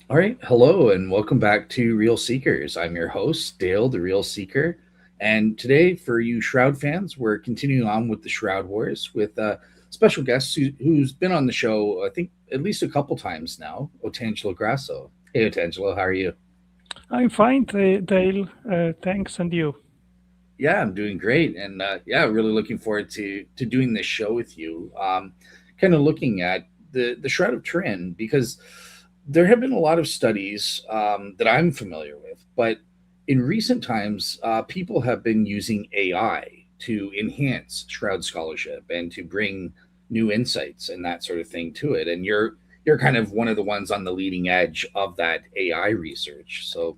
All right. Hello, and welcome back to Real Seekers. I'm your host, Dale, the Real Seeker. And today, for you Shroud fans, we're continuing on with the Shroud Wars with a special guest who's been on the show, I think, at least a couple times now, Otangelo Grasso. Hey, Otangelo, how are you? I'm fine, Dale. Thanks, and you? Yeah, I'm doing great, and yeah, really looking forward to doing this show with you. Kind of looking at the Shroud of Turin because there have been a lot of studies that I'm familiar with, but in recent times, people have been using AI to enhance Shroud scholarship and to bring new insights and that sort of thing to it. And you're kind of one of the ones on the leading edge of that AI research. So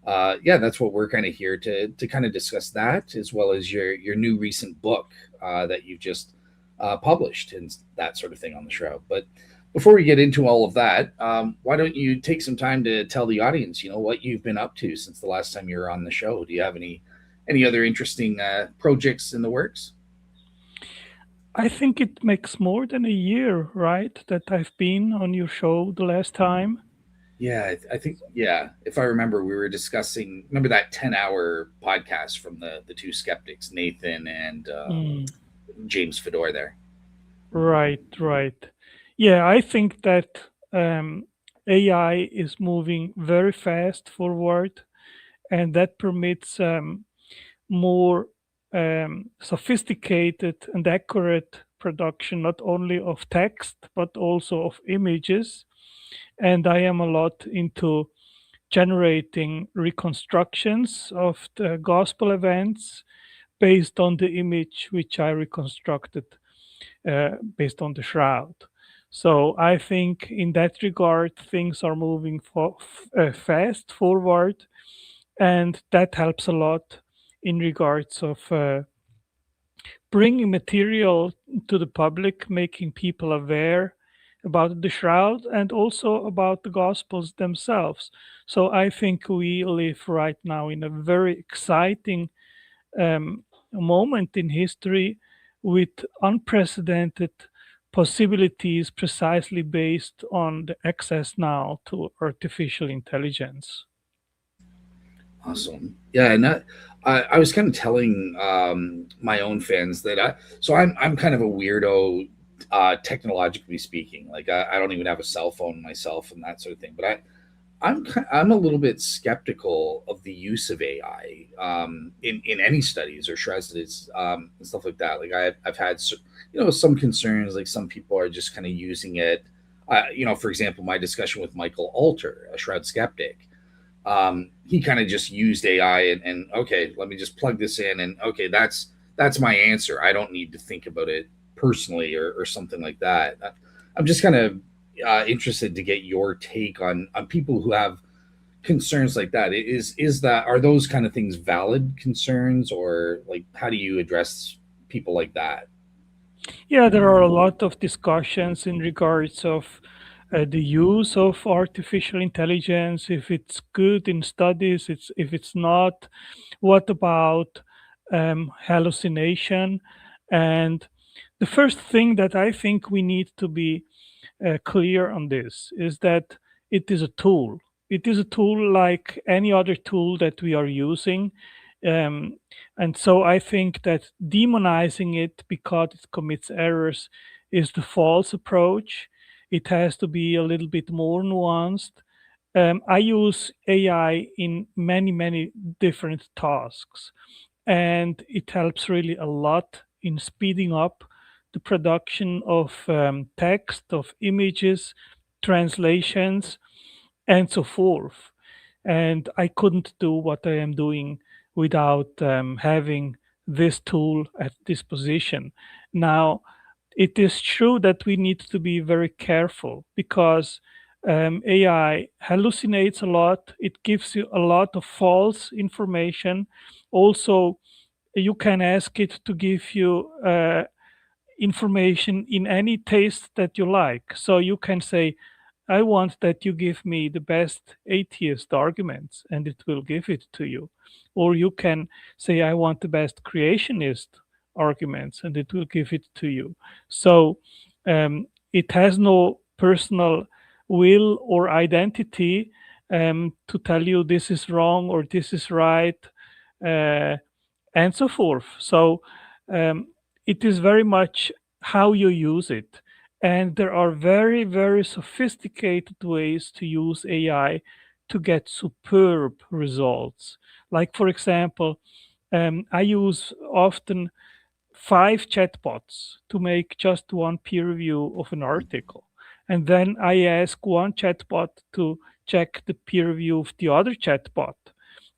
yeah, that's what we're kind of here to kind of discuss that, as well as your new recent book that you've just published and that sort of thing on the Shroud. But before we get into all of that, why don't you take some time to tell the audience, what you've been up to since the last time you were on the show? Do you have any other interesting projects in the works? I think it makes more than a year, right, that I've been on your show the last time. Yeah, I think yeah. If I remember, we were discussing. Remember that 10-hour podcast from the two skeptics, Nathan and Mm, James Fedor. There. right, right. Yeah, I think that um, AI is moving very fast forward, and that permits more sophisticated and accurate production, not only of text, but also of images. And I am a lot into generating reconstructions of the gospel events based on the image which I reconstructed based on the shroud. So I think in that regard, things are moving fast forward, and that helps a lot in regards of bringing material to the public, making people aware about the shroud and also about the gospels themselves. So I think we live right now in a very exciting um, moment in history with unprecedented possibilities precisely based on the access now to artificial intelligence. Awesome. Yeah, and I was kind of telling my own fans that I'm kind of a weirdo, technologically speaking. Like I don't even have a cell phone myself and that sort of thing. But I'm a little bit skeptical of the use of AI in any studies or studies and stuff like that. Like I've had some concerns. Like some people are just kind of using it. For example, my discussion with Michael Alter, a Shroud skeptic, he kind of just used AI and okay, let me just plug this in and okay, that's my answer. I don't need to think about it personally or something like that. I'm just kind of interested to get your take on people who have concerns like that. Is that are those kind of things valid concerns, or like how do you address people like that? Yeah, there are a lot of discussions in regards of the use of artificial intelligence, if it's good in studies, if it's not. What about hallucination? And the first thing that I think we need to be clear on this is that it is a tool. It is a tool like any other tool that we are using. Um, and so I think that demonizing it because it commits errors is the false approach. It has to be a little bit more nuanced. I use AI in many, many different tasks, and it helps really a lot in speeding up the production of text, of images, translations, and so forth. And I couldn't do what I am doing without having this tool at disposition. Now, it is true that we need to be very careful because AI hallucinates a lot. It gives you a lot of false information. Also, you can ask it to give you information in any taste that you like. So you can say, I want that you give me the best atheist arguments, and it will give it to you. Or you can say, I want the best creationist arguments, and it will give it to you. So it has no personal will or identity to tell you this is wrong or this is right, uh, and so forth. So um, it is very much how you use it. And there are very, very sophisticated ways to use AI to get superb results. Like, for example, I use often 5 chatbots to make just one peer review of an article. And then I ask one chatbot to check the peer review of the other chatbot.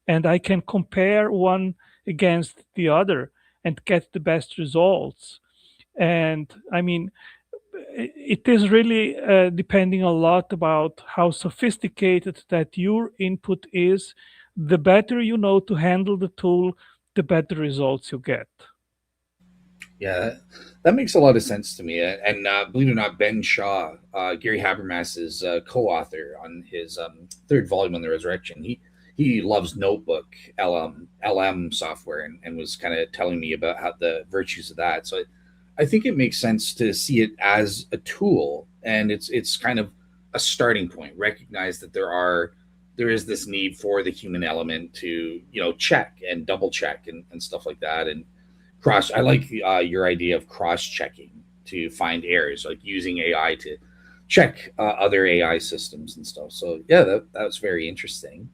And I can compare one against the other and get the best results. And I mean, it is really depending a lot about how sophisticated that your input is. The better you know to handle the tool, the better results you get. Yeah, that makes a lot of sense to me. And believe it or not, Ben Shaw, Gary Habermas's co-author on his third volume on the Resurrection, he loves Notebook LM software, and was kind of telling me about how the virtues of that. So I think it makes sense to see it as a tool, and it's kind of a starting point. Recognize that there is this need for the human element to check and double check and stuff like that, and cross. I like your idea of cross checking to find errors, like using AI to check other AI systems and stuff. So yeah, that was very interesting.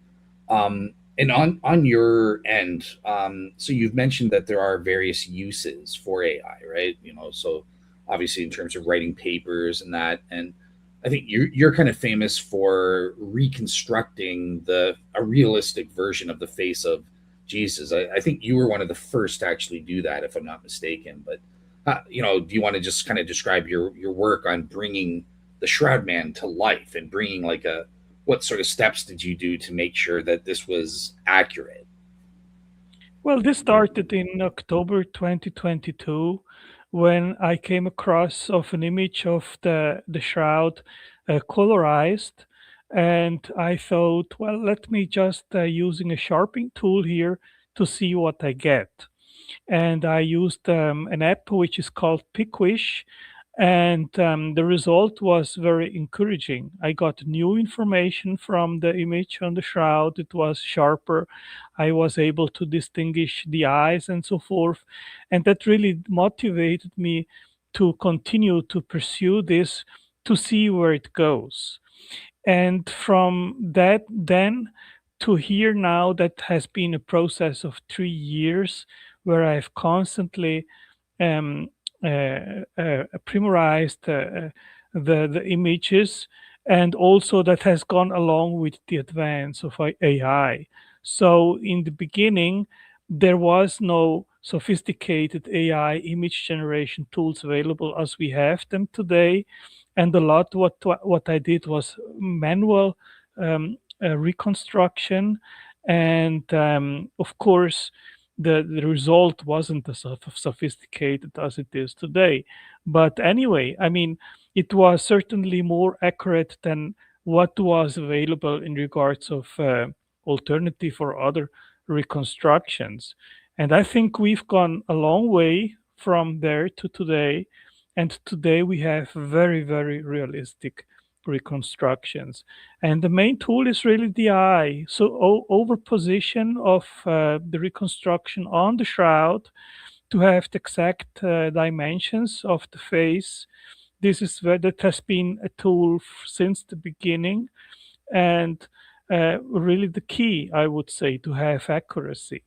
And on your end, so you've mentioned that there are various uses for AI, right? So obviously in terms of writing papers and that, and I think you're kind of famous for reconstructing the a realistic version of the face of Jesus. I think you were one of the first to actually do that, if I'm not mistaken. But do you want to just kind of describe your work on bringing the Shroud Man to life and bringing like a what sort of steps did you do to make sure that this was accurate? Well, this started in October 2022 when I came across of an image of the shroud colorized, and I thought, well, let me just using a sharpening tool here to see what I get. And I used an app which is called Pickwish, and the result was very encouraging. I got new information from the image on the shroud. It was sharper. I was able to distinguish the eyes and so forth, and that really motivated me to continue to pursue this to see where it goes. And from that then to here now, that has been a process of 3 years where I've constantly um, primarized the images, and also that has gone along with the advance of AI. So in the beginning, there was no sophisticated AI image generation tools available as we have them today, and a lot what I did was manual reconstruction, and of course the result wasn't as sophisticated as it is today. But anyway, I mean, it was certainly more accurate than what was available in regards of alternative or other reconstructions. And I think we've gone a long way from there to today. And today we have very, very realistic reconstructions. And the main tool is really the eye. So over position of the reconstruction on the shroud to have the exact dimensions of the face. This is where that has been a tool since the beginning, and really the key, I would say, to have accuracy.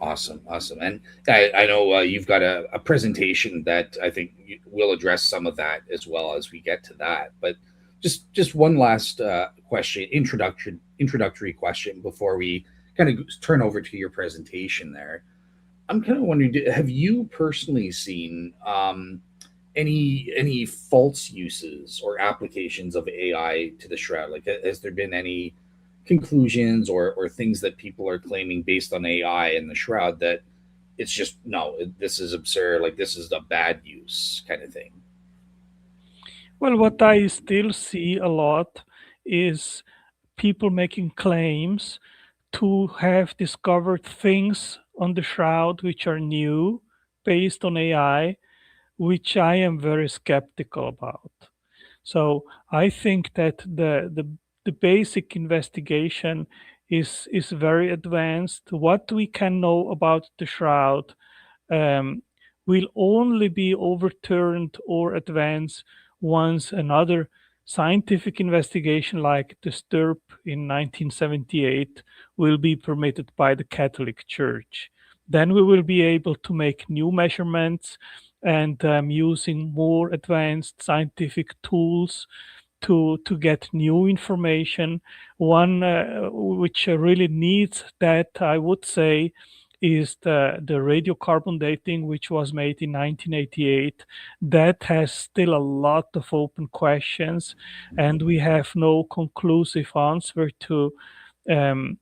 Awesome, awesome. And I know you've got a presentation that I think will address some of that as well as we get to that. But just one last question, introductory question before we kind of turn over to your presentation there. I'm kind of wondering, have you personally seen any false uses or applications of AI to the shroud? Like, has there been any conclusions or things that people are claiming based on AI in the shroud that it's just no, this is absurd, like this is a bad use kind of thing? Well, what I still see a lot is people making claims to have discovered things on the shroud which are new based on AI, which I am very skeptical about. So I think that the basic investigation is very advanced. What we can know about the shroud um, will only be overturned or advanced once another scientific investigation like the STIRP in 1978 will be permitted by the Catholic Church. Then we will be able to make new measurements and using more advanced scientific tools to get new information. One which really needs that, I would say, is the radiocarbon dating, which was made in 1988. That has still a lot of open questions, and we have no conclusive answer to um,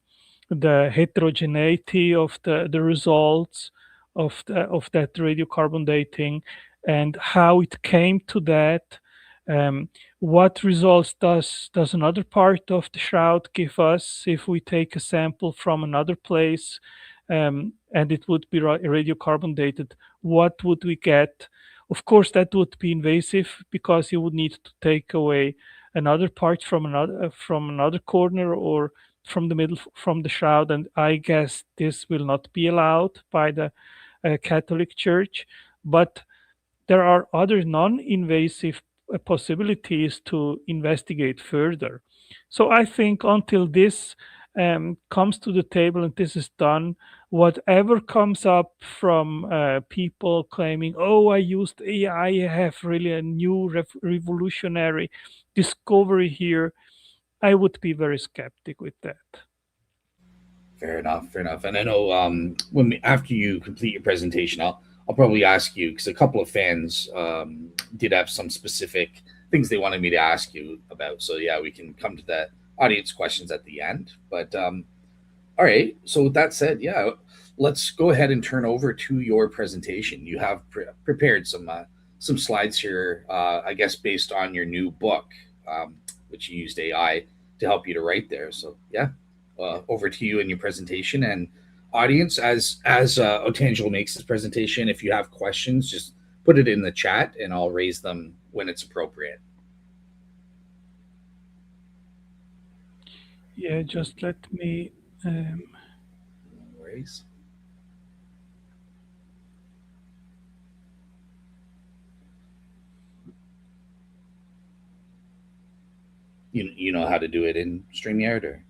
the heterogeneity of the results of that radiocarbon dating and how it came to that. Um, what results does another part of the shroud give us if we take a sample from another place and it would be radiocarbon dated? What would we get? Of course, that would be invasive because you would need to take away another part from another corner or from the middle from the shroud, and I guess this will not be allowed by the Catholic Church. But there are other non-invasive possibilities to investigate further. So I think until this comes to the table and this is done, whatever comes up from people claiming, "Oh, I used AI, I have really a new revolutionary discovery here," I would be very skeptic with that. Fair enough. Fair enough. And I know after you complete your presentation, I'll probably ask you because a couple of fans did have some specific things they wanted me to ask you about. So yeah, we can come to the audience questions at the end. But all right. So with that said, yeah, let's go ahead and turn over to your presentation. You have prepared some slides here, I guess, based on your new book, which you used AI to help you to write there. So yeah, over to you and your presentation and audience. As Otangelo makes his presentation, if you have questions, just put it in the chat and I'll raise them when it's appropriate. Yeah, just let me. No worries. You know how to do it in StreamYard or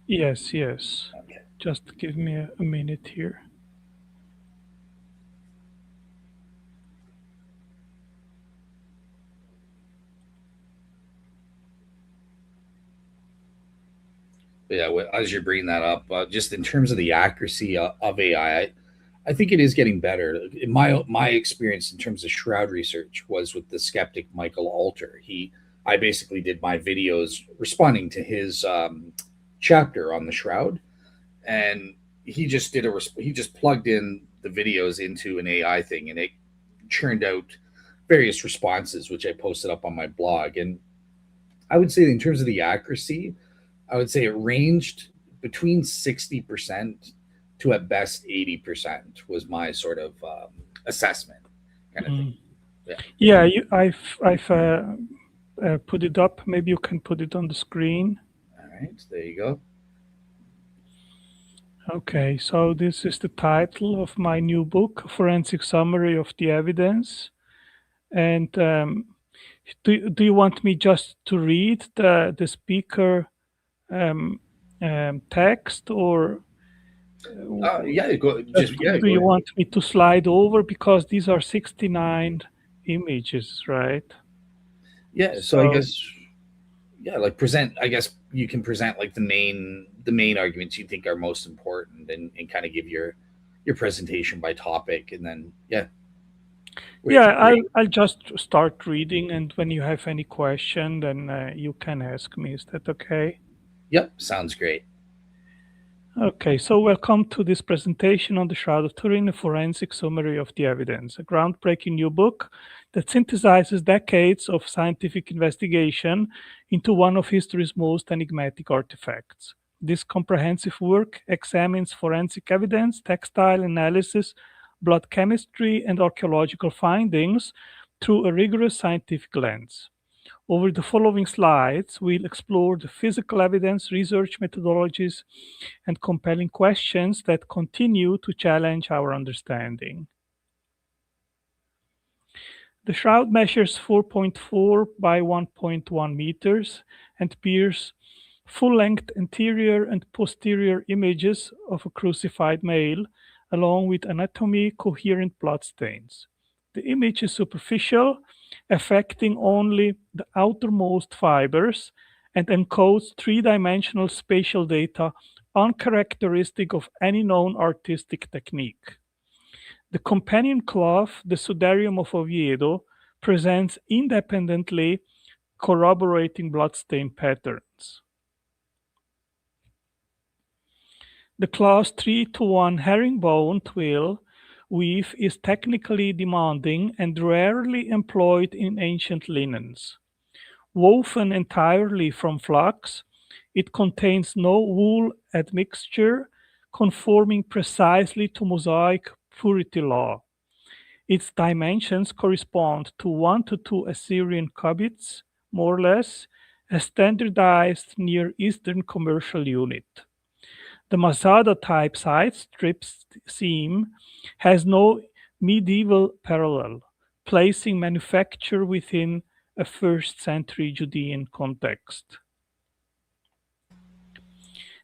Yes, yes. okay. Just give me a minute here. But yeah, as you're bringing that up, just in terms of the accuracy of AI, I think it is getting better. In my experience in terms of shroud research was with the skeptic Michael Alter. I basically did my videos responding to his chapter on the shroud, and he just plugged in the videos into an AI thing, and it churned out various responses, which I posted up on my blog. And I would say in terms of the accuracy, I would say it ranged between 60% to at best 80% was my sort of assessment kind of thing. Mm. Yeah. Yeah, I've put it up. Maybe you can put it on the screen. All right. There you go. Okay, so this is the title of my new book, Forensic Summary of the Evidence. And do you want me just to read the speaker text, or Yeah. Go. Just yeah. do Go you ahead. want me to slide over because these are 69 images, right? Yeah. So I So guess yeah, like present. I guess you can present like the main arguments you think are most important, and kind of give your presentation by topic, and then yeah. Wait. yeah, Wait. I'll just start reading, and when you have any question, then you can ask me. Is that okay? Yep. Sounds great. Okay, so welcome to this presentation on the Shroud of Turin, a forensic summary of the evidence, a groundbreaking new book that synthesizes decades of scientific investigation into one of history's most enigmatic artifacts. This comprehensive work examines forensic evidence, textile analysis, blood chemistry, and archaeological findings through a rigorous scientific lens. Over the following slides, we'll explore the physical evidence, research methodologies, and compelling questions that continue to challenge our understanding. The shroud measures 4.4 by 1.1 meters and bears full-length anterior and posterior images of a crucified male, along with anatomy coherent bloodstains. The image is superficial, affecting only the outermost fibers, and encodes three-dimensional spatial data uncharacteristic of any known artistic technique. The companion cloth, the Sudarium of Oviedo, presents independently corroborating bloodstain patterns. The class 3-to-1 herringbone twill weave is technically demanding and rarely employed in ancient linens. Woven entirely from flax, it contains no wool admixture, conforming precisely to mosaic purity law. Its dimensions correspond to 1 to 2 Assyrian cubits, more or less, a standardized Near Eastern commercial unit. The Masada type side strip seam has no medieval parallel, placing manufacture within a first century Judean context.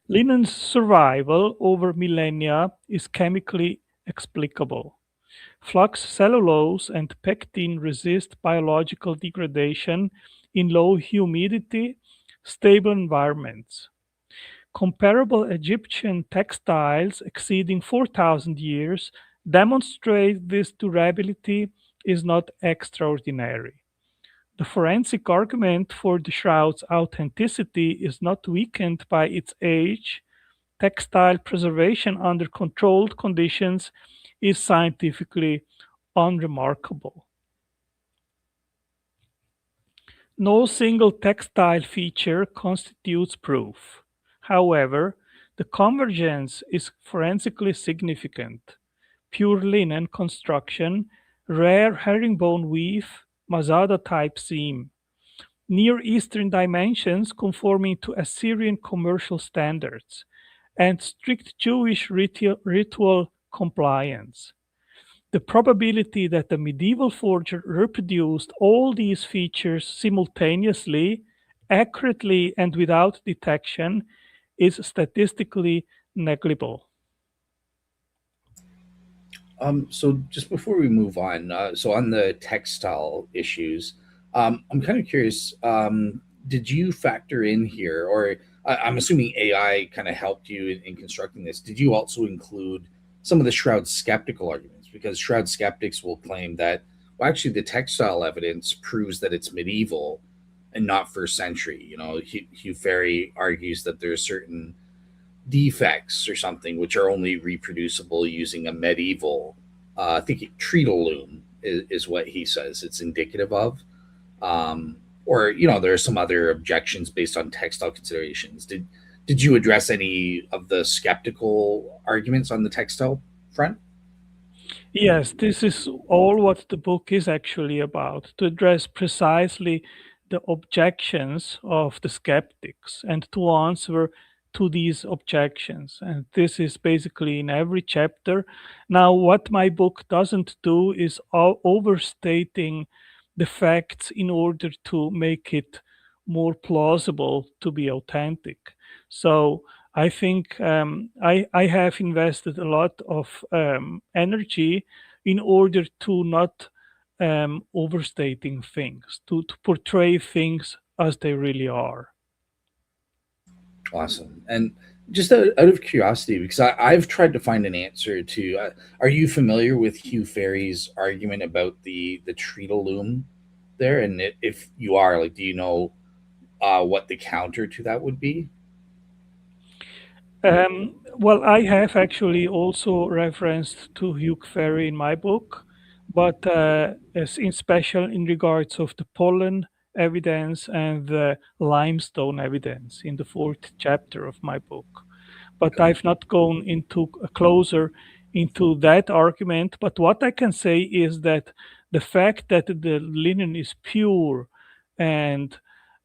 Linen's survival over millennia is chemically explicable. Flux cellulose and pectin resist biological degradation in low humidity, stable environments. Comparable Egyptian textiles exceeding 4,000 years demonstrate this durability is not extraordinary. The forensic argument for the shroud's authenticity is not weakened by its age. Textile preservation under controlled conditions is scientifically unremarkable. No single textile feature constitutes proof. However, the convergence is forensically significant. Pure linen construction, rare herringbone weave, Masada type seam, Near Eastern dimensions conforming to Assyrian commercial standards, and strict Jewish ritual compliance. The probability that the medieval forger reproduced all these features simultaneously, accurately, and without detection is statistically negligible. So just before we move on, so on the textile issues, I'm kind of curious. Did you factor in here, or I'm assuming AI kind of helped you in constructing this? Did you also include some of the Shroud skeptical arguments? Because Shroud skeptics will claim that, well, actually, the textile evidence proves that it's medieval and not first century. Hugh Ferry argues that there are certain defects or something which are only reproducible using a medieval I think treacle loom is what he says it's indicative of. Or there are some other objections based on textile considerations. Did you address any of the skeptical arguments on the textile front? Yes, this is all what the book is actually about, to address precisely the objections of the skeptics and to answer to these objections. And this is basically in every chapter. Now, what my book doesn't do is overstating the facts in order to make it more plausible to be authentic. So I think I have invested a lot of energy in order to not overstating things, to portray things as they really are. Awesome. And just out of curiosity, because I've tried to find an answer to, are you familiar with Hugh Ferry's argument about the treacle loom there? And if you are, like, do you know what the counter to that would be? Well, I have actually also referenced to Hugh Ferry in my book, but as in special in regards of the pollen evidence and the limestone evidence in the fourth chapter of my book. But Okay. I've not gone into closer into that argument. But what I can say is that the fact that the linen is pure and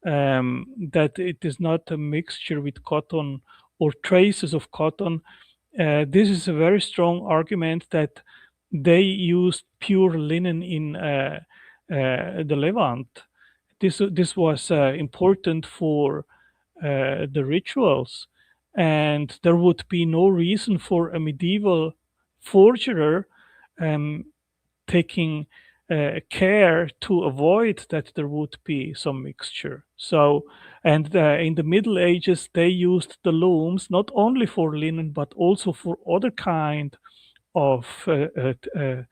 that it is not a mixture with cotton or traces of cotton. This is a very strong argument that they used pure linen in the Levant. This was important for the rituals, and there would be no reason for a medieval forger um, taking care to avoid that there would be some mixture. So, and in the Middle Ages, they used the looms not only for linen but also for other kind of um,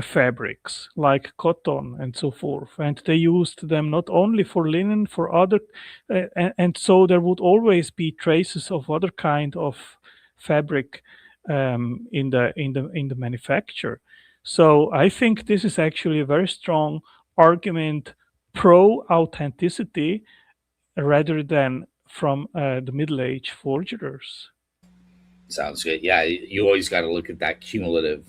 fabrics like cotton and so forth. And they used them not only for linen, for other, and so there would always be traces of other kind of fabric in the manufacture. So I think this is actually a very strong argument pro authenticity rather than from the Middle Age forgers. Sounds good. Yeah, you always got to look at that cumulative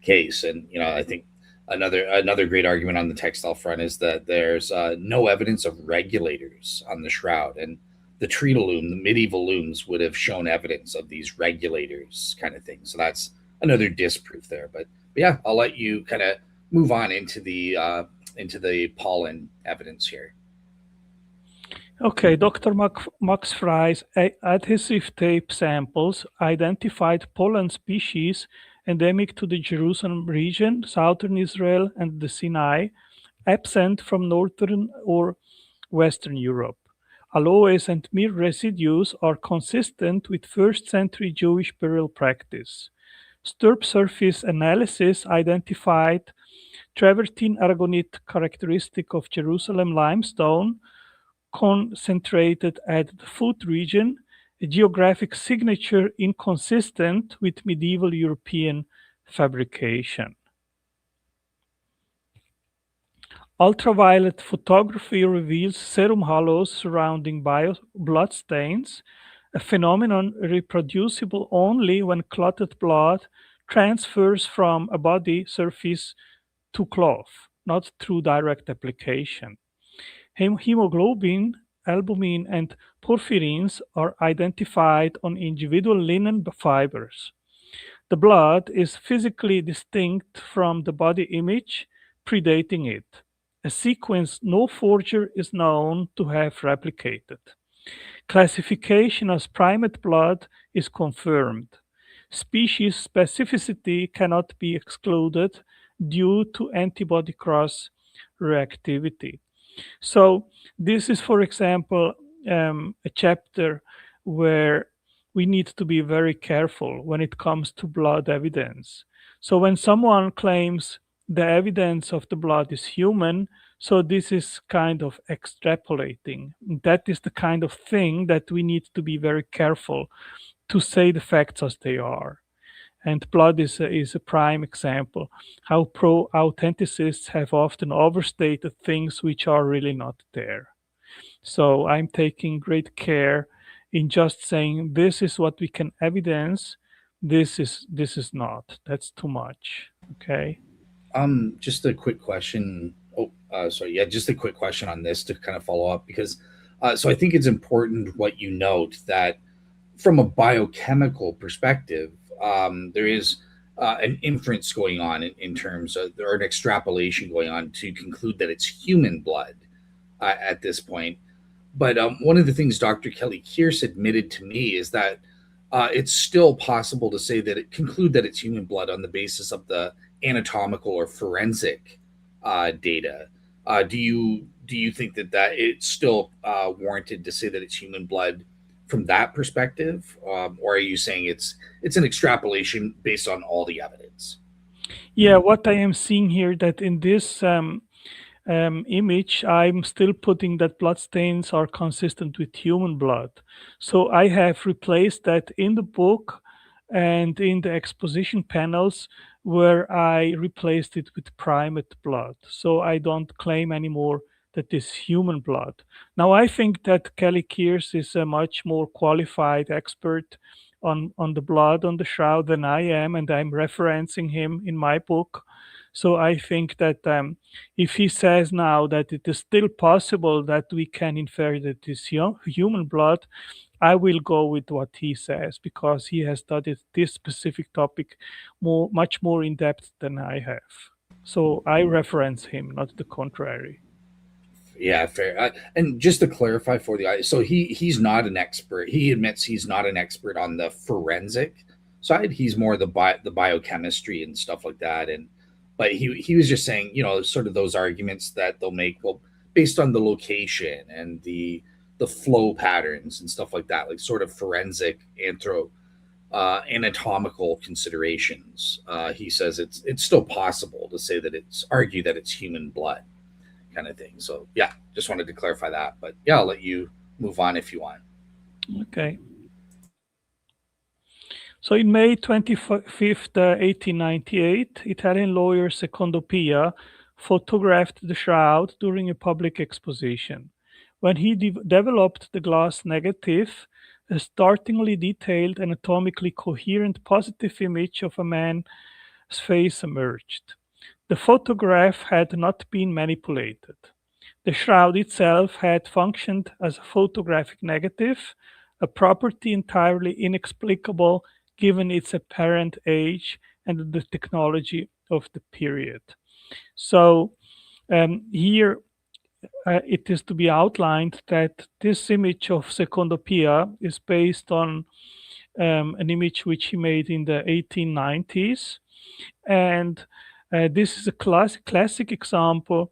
case, and I think another great argument on the textile front is that there's no evidence of regulators on the shroud, and the tree loom, the medieval looms, would have shown evidence of these regulators, kind of thing. So that's another disproof there. But yeah, I'll let you kind of move on into the pollen evidence here. Okay, Dr. Max Fry's adhesive tape samples identified pollen species endemic to the Jerusalem region, southern Israel, and the Sinai, absent from northern or western Europe. Aloes and myrrh residues are consistent with first century Jewish burial practice. Stirp surface analysis identified travertine aragonite characteristic of Jerusalem limestone concentrated at the foot region, a geographic signature inconsistent with medieval European fabrication. Ultraviolet photography reveals serum halos surrounding blood stains, a phenomenon reproducible only when clotted blood transfers from a body surface to cloth, not through direct application. Hemoglobin, albumin, and porphyrins are identified on individual linen fibers. The blood is physically distinct from the body image, predating it, a sequence no forger is known to have replicated. Classification as primate blood is confirmed. Species specificity cannot be excluded due to antibody cross reactivity. So this is, for example, a chapter where we need to be very careful when it comes to blood evidence. So when someone claims the evidence of the blood is human, so this is kind of extrapolating. That is the kind of thing that we need to be very careful to say the facts as they are. And blood is a prime example how pro authenticists have often overstated things which are really not there. So I'm taking great care in just saying this is what we can evidence, this is not. That's too much. Okay. Just a quick question. Oh, sorry. Yeah, just a quick question on this to kind of follow up because, so I think it's important what you note that from a biochemical perspective, there is an inference going on in terms of, or an extrapolation going on to conclude that it's human blood at this point. But one of the things Dr. Kelly Kearse admitted to me is that it's still possible to say that conclude that it's human blood on the basis of the anatomical or forensic data. Do you think that it's still warranted to say that it's human blood from that perspective, or are you saying it's an extrapolation based on all the evidence? Yeah, what I am seeing here that in this image, I'm still putting that blood stains are consistent with human blood. So I have replaced that in the book and in the exposition panels where I replaced it with primate blood. So I don't claim anymore that this human blood. Now I think that Kelly Kearse is a much more qualified expert on the blood on the shroud than I am, and I'm referencing him in my book. So I think that if he says now that it is still possible that we can infer that it is human blood, I will go with what he says because he has studied this specific topic much more in depth than I have. So I reference him, not the contrary. Yeah, fair. And just to clarify for the so he's not an expert. He admits he's not an expert on the forensic side. He's more the biochemistry and stuff like that. And but he was just saying, sort of those arguments that they'll make, well, based on the location and the flow patterns and stuff like that, like sort of forensic anatomical considerations. He says it's still possible to say that it's argue that it's human blood kind of thing. So yeah, just wanted to clarify that. But yeah, I'll let you move on if you want. Okay. So in May 25th, 1898, Italian lawyer Secondo Pia photographed the shroud during a public exposition. When he developed the glass negative, a startlingly detailed, anatomically coherent positive image of a man's face emerged. The photograph had not been manipulated. The shroud itself had functioned as a photographic negative, a property entirely inexplicable given its apparent age and the technology of the period. So here it is to be outlined that this image of Secondo Pia is based on an image which he made in the 1890s. And this is a classic example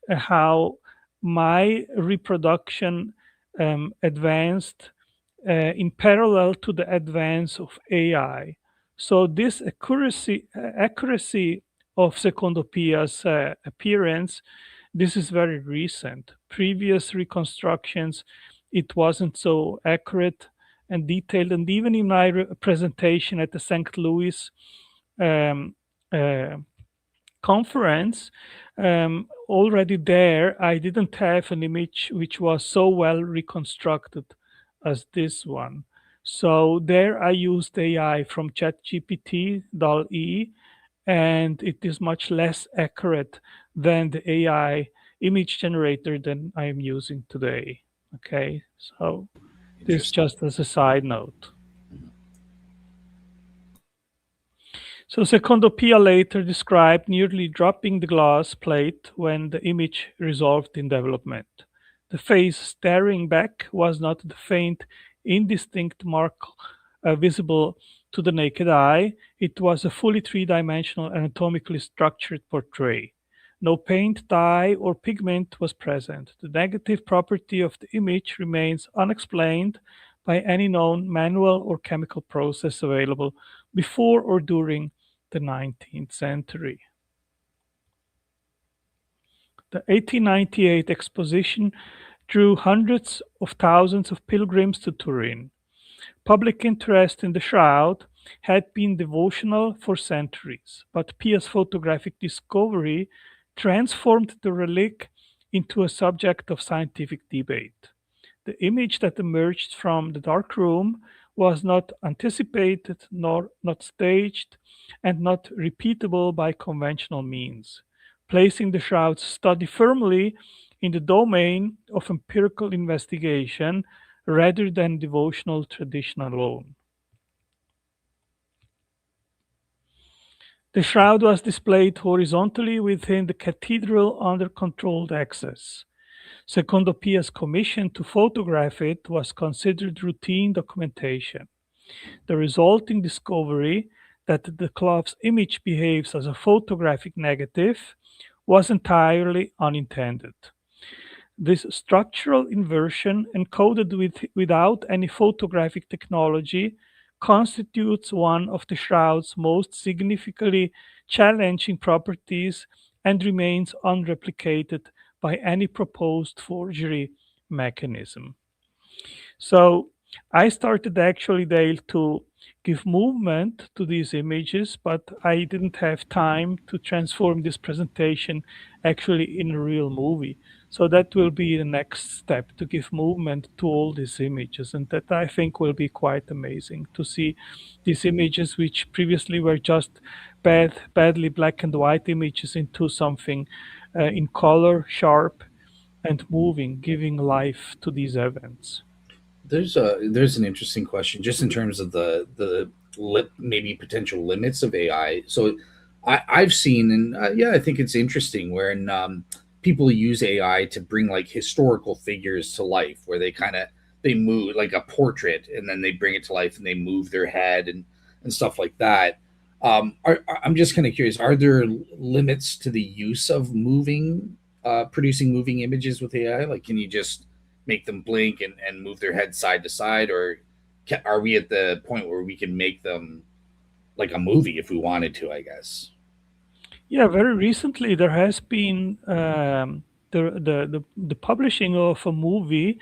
how my reproduction advanced in parallel to the advance of AI. So this accuracy of Secondo Pia's appearance, this is very recent. Previous reconstructions, it wasn't so accurate and detailed. And even in my presentation at the St. Louis um, uh, conference, already there, I didn't have an image which was so well reconstructed as this one. So there I used AI from ChatGPT, DAL-E, and it is much less accurate than the AI image generator than I am using today. Okay, so this Interesting. just as a side note. So Secondo Pia later described nearly dropping the glass plate when the image resolved in development. The face staring back was not the faint, indistinct mark visible to the naked eye. It was a fully three-dimensional, anatomically structured portrait. No paint, dye, or pigment was present. The negative property of the image remains unexplained by any known manual or chemical process available before or during the 19th century. The 1898 exposition drew hundreds of thousands of pilgrims to Turin. Public interest in the shroud had been devotional for centuries, but Pia's photographic discovery transformed the relic into a subject of scientific debate. The image that emerged from the dark room was not anticipated, nor not staged, and not repeatable by conventional means, placing the shroud's study firmly in the domain of empirical investigation rather than devotional tradition alone. The shroud was displayed horizontally within the cathedral under controlled access. Secondo Pia's commission to photograph it was considered routine documentation. The resulting discovery that the cloth's image behaves as a photographic negative was entirely unintended. This structural inversion, encoded without any photographic technology, constitutes one of the shroud's most significantly challenging properties and remains unreplicated by any proposed forgery mechanism. So I started actually, Dale, to give movement to these images, but I didn't have time to transform this presentation actually in a real movie. So that will be the next step to give movement to all these images, and that I think will be quite amazing to see these images, which previously were just badly black and white images, into something in color, sharp, and moving, giving life to these events. There's an interesting question just in terms of maybe potential limits of AI. So I've seen, and yeah, I think it's interesting when people use AI to bring like historical figures to life, where they move like a portrait, and then they bring it to life and they move their head and stuff like that. I'm just kind of curious: are there limits to the use of producing moving images with AI? Like, can you just make them blink and move their head side to side, or are we at the point where we can make them like a movie if we wanted to? I guess. Yeah, very recently there has been the publishing of a movie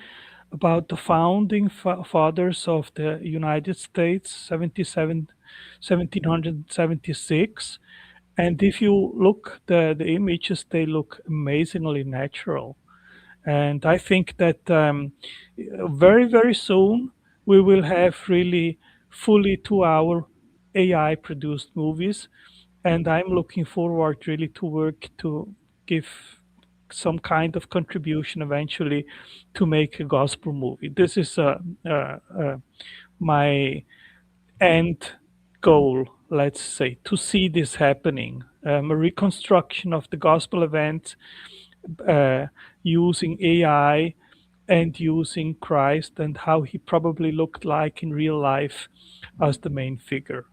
about the founding fathers of the United States, 1776. And if you look the images, they look amazingly natural. And I think that very, very soon we will have really fully 2 hour AI produced movies. And I'm looking forward really to work to give some kind of contribution eventually to make a gospel movie. This is my end goal, let's say, to see this happening. A reconstruction of the gospel event uh, using AI and using Christ and how he probably looked like in real life as the main figure.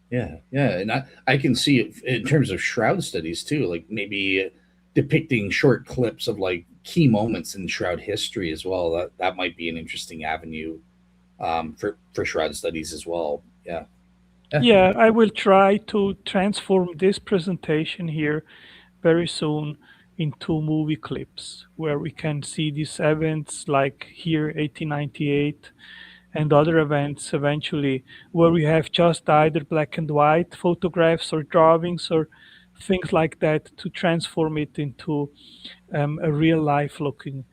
Yeah, yeah, and I can see it in terms of Shroud studies too, like maybe depicting short clips of like key moments in Shroud history as well. That might be an interesting avenue for Shroud studies as well. Yeah, yeah, Yeah, I will try to transform this presentation here very soon into movie clips where we can see these events like here 1898 and other events eventually where we have just either black and white photographs or drawings or things like that to transform it into a real life looking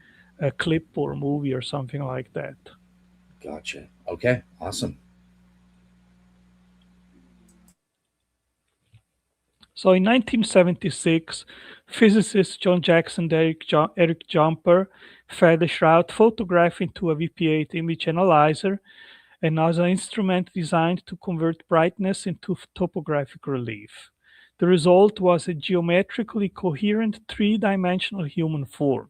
clip or movie or something like that. gotcha. Okay, awesome. So in 1976, physicists John Jackson and Eric Jumper fed a Shroud photograph into a VP8 image analyzer, and NASA instrument designed to convert brightness into topographic relief. The result was a geometrically coherent three-dimensional human form.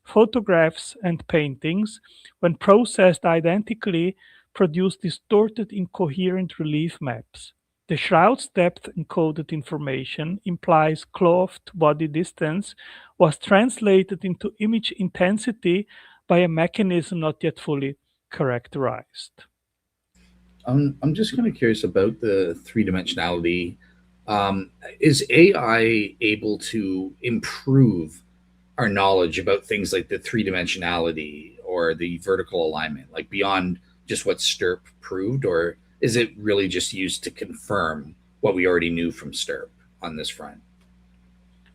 Photographs and paintings, when processed identically, produce distorted, incoherent relief maps. The shroud's depth encoded information implies cloth to body distance was translated into image intensity by a mechanism not yet fully characterized. I'm just kind of curious about the three dimensionality. Is AI able to improve our knowledge about things like the three dimensionality or the vertical alignment, like beyond just what STIRP proved, or is it really just used to confirm what we already knew from STIRP on this front?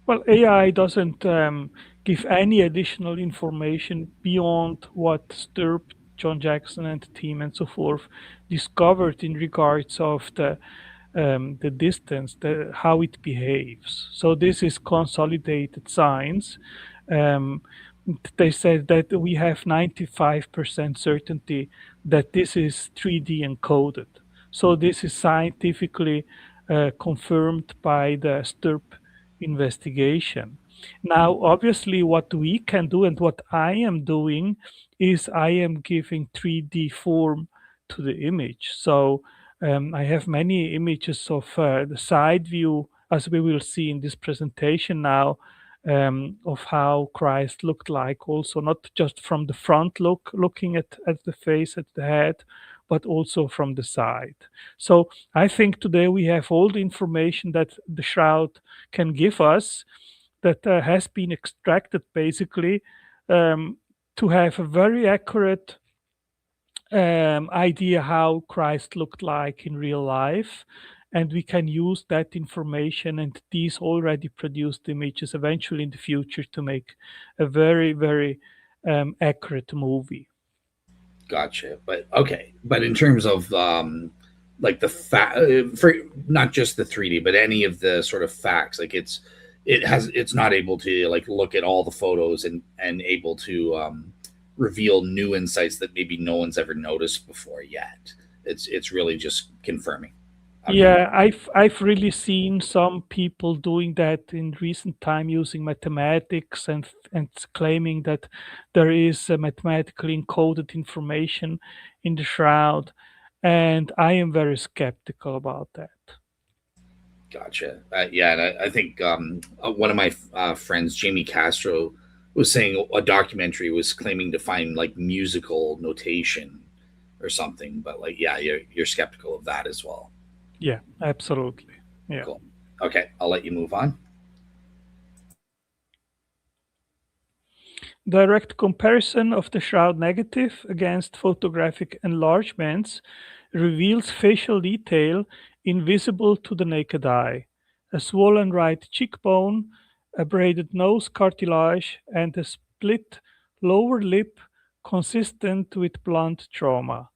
Well, AI doesn't give any additional information beyond what Stirp, John Jackson, and the team and so forth discovered in regards of the distance, how it behaves. So this is consolidated science. Um, they said that we have 95% certainty that this is 3D encoded. So this is scientifically confirmed by the STIRP investigation. Now, obviously, what we can do and what I am doing is I am giving 3D form to the image. So I have many images of the side view, as we will see in this presentation now, of how Christ looked like, also not just from the front looking at the face, at the head, but also from the side. So I think today we have all the information that the shroud can give us that has been extracted basically um, to have a very accurate idea how Christ looked like in real life. and we can use that information and these already produced images eventually in the future to make a very, very accurate movie. Gotcha. But okay. But in terms of like the for not just the 3D, but any of the sort of facts, like it's not able to like look at all the photos and able to reveal new insights that maybe no one's ever noticed before yet. It's really just confirming. Okay. Yeah, I've really seen some people doing that in recent time using mathematics and claiming that there is mathematically encoded information in the shroud, and I am very skeptical about that. Gotcha. Yeah, and I think one of my friends, Jamie Castro, was saying a documentary was claiming to find like musical notation or something. But like, yeah, you're skeptical of that as well. Yeah, absolutely. Yeah. Cool. Okay, I'll let you move on. Direct comparison of the shroud negative against photographic enlargements reveals facial detail invisible to the naked eye, a swollen right cheekbone, a braided nose cartilage, and a split lower lip consistent with blunt trauma.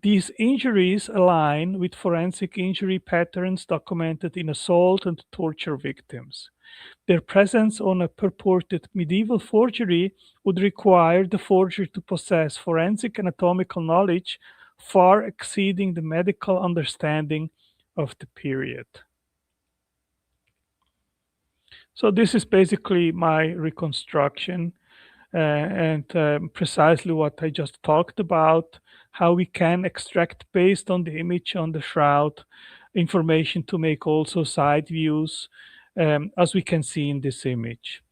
These injuries align with forensic injury patterns documented in assault and torture victims. Their presence on a purported medieval forgery would require the forger to possess forensic anatomical knowledge far exceeding the medical understanding of the period. So, this is basically my reconstruction and precisely what I just talked about, how we can extract based on the image on the shroud information to make also side views, as we can see in this image.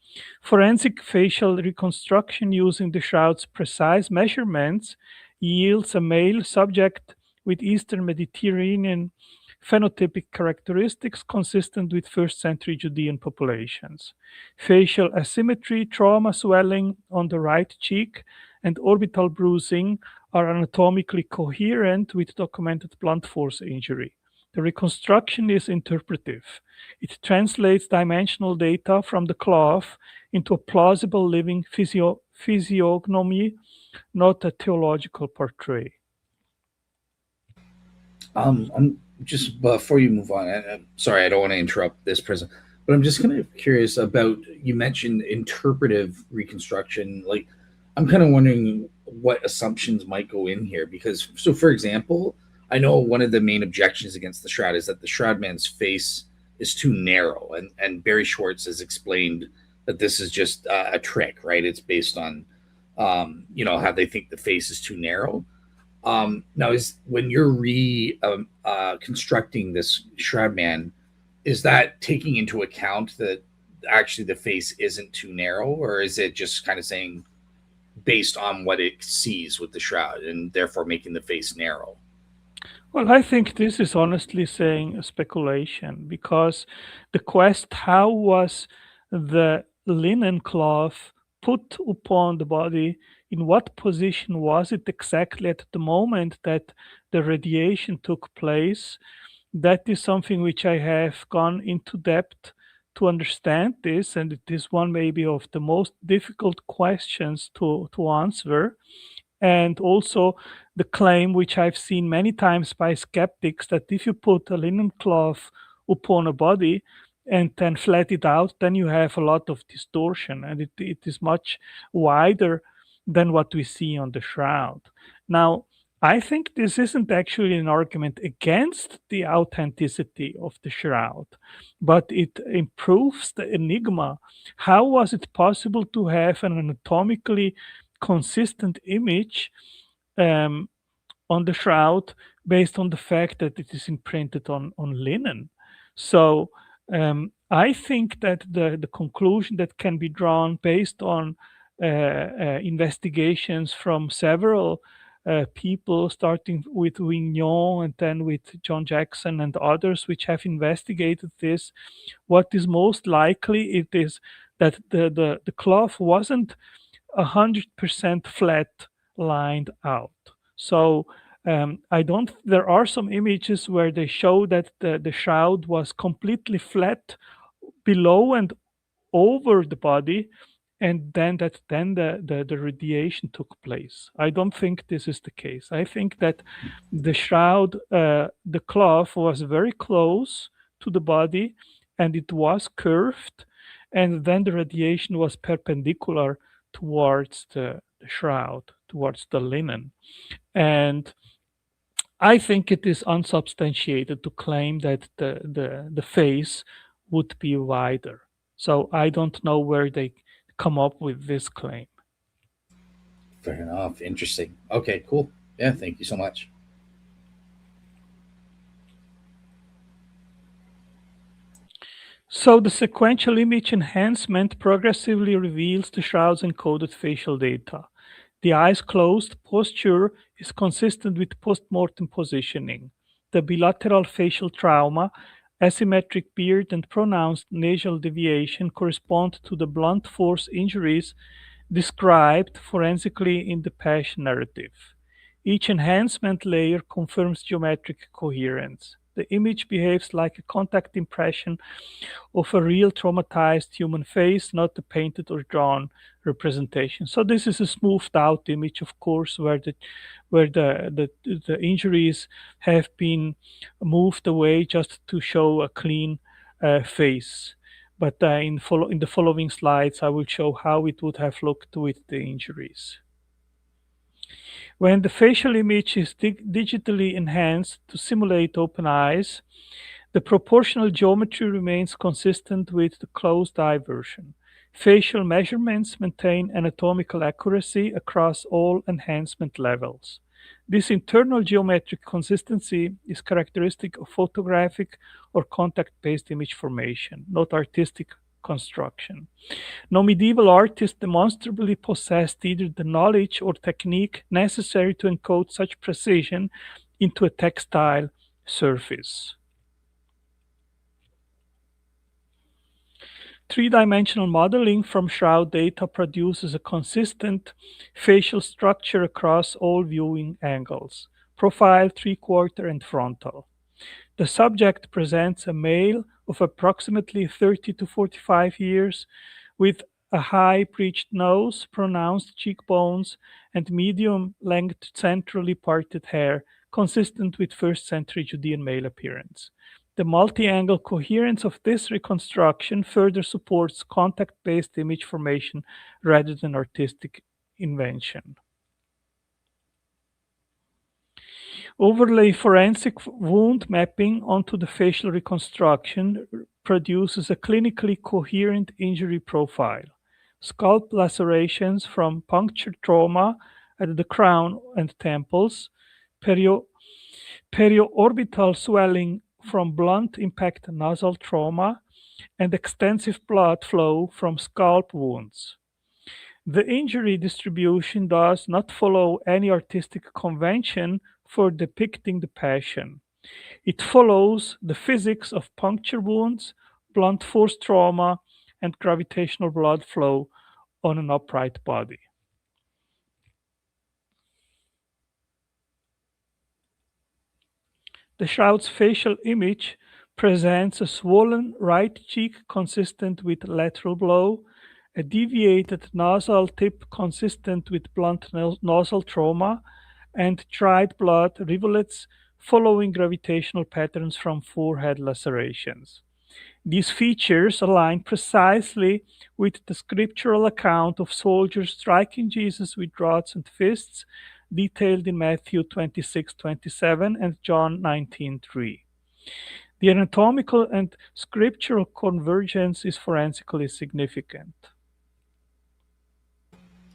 Forensic facial reconstruction using the shroud's precise measurements yields a male subject with Eastern Mediterranean phenotypic characteristics consistent with first century Judean populations. Facial asymmetry, trauma swelling on the right cheek, and orbital bruising are anatomically coherent with documented blunt force injury. The reconstruction is interpretive. It translates dimensional data from the cloth into a plausible living physiognomy, not a theological portrait. I'm just before you move on. I'm sorry, I don't want to interrupt this person, but I'm just kind of curious about you mentioned interpretive reconstruction. Like, I'm kind of wondering what assumptions might go in here because, so for example, I know one of the main objections against the shroud is that the shroud man's face is too narrow, and Barry Schwartz has explained that this is just a trick, right? It's based on, how they think the face is too narrow. Now, is when you're constructing this shroud man, is that taking into account that actually the face isn't too narrow, or is it just kind of saying based on what it sees with the shroud and therefore making the face narrow? Well, I think this is honestly saying a speculation because the quest how was the linen cloth put upon the body? In what position was it exactly at the moment that the radiation took place? That is something which I have gone into depth to understand this, and it is one maybe of the most difficult questions to answer. And also the claim, which I've seen many times by skeptics, that if you put a linen cloth upon a body and then flat it out, then you have a lot of distortion, and it is much wider than what we see on the shroud. Now, I think this isn't actually an argument against the authenticity of the shroud, but it improves the enigma. How was it possible to have an anatomically consistent image um, on the shroud based on the fact that it is imprinted on linen? So I think that the conclusion that can be drawn based on investigations from several people, starting with Vignon and then with John Jackson and others, which have investigated this, what is most likely it is that the cloth wasn't 100% flat lined out. So I don't. There are some images where they show that the shroud was completely flat below and over the body, and then the radiation took place. I don't think this is the case. I think that the shroud, the cloth was very close to the body, and it was curved, and then the radiation was perpendicular towards the shroud, towards the linen. And I think it is unsubstantiated to claim that the face would be wider. So I don't know where they come up with this claim. Fair enough. Interesting. Okay, cool. Yeah, thank you so much. So the sequential image enhancement progressively reveals the shroud's encoded facial data. The eyes closed posture is consistent with postmortem positioning. The bilateral facial trauma, asymmetric beard, and pronounced nasal deviation correspond to the blunt force injuries described forensically in the Passion narrative. Each enhancement layer confirms geometric coherence. The image behaves like a contact impression of a real traumatized human face, not a painted or drawn representation. So this is a smoothed out image, of course, where the injuries have been moved away just to show a clean face. But in the following slides, I will show how it would have looked with the injuries. When the facial image is digitally enhanced to simulate open eyes, the proportional geometry remains consistent with the closed-eye version. Facial measurements maintain anatomical accuracy across all enhancement levels. This internal geometric consistency is characteristic of photographic or contact-based image formation, not artistic construction. No medieval artist demonstrably possessed either the knowledge or technique necessary to encode such precision into a textile surface. Three-dimensional modeling from Shroud data produces a consistent facial structure across all viewing angles: profile, three-quarter, and frontal. The subject presents a male of approximately 30 to 45 years with a high breached nose, pronounced cheekbones, and medium length centrally parted hair, consistent with first century Judean male appearance. The multi angle coherence of this reconstruction further supports contact based image formation rather than artistic invention. Overlay forensic wound mapping onto the facial reconstruction produces a clinically coherent injury profile. Scalp lacerations from puncture trauma at the crown and temples, perio- periorbital swelling from blunt impact nasal trauma, and extensive blood flow from scalp wounds. The injury distribution does not follow any artistic convention for depicting the passion. It follows the physics of puncture wounds, blunt force trauma, and gravitational blood flow on an upright body. The shroud's facial image presents a swollen right cheek consistent with lateral blow, a deviated nasal tip consistent with blunt nasal trauma, and dried blood rivulets following gravitational patterns from forehead lacerations. These features align precisely with the scriptural account of soldiers striking Jesus with rods and fists, detailed in Matthew 26:27 and John 19:3. The anatomical and scriptural convergence is forensically significant.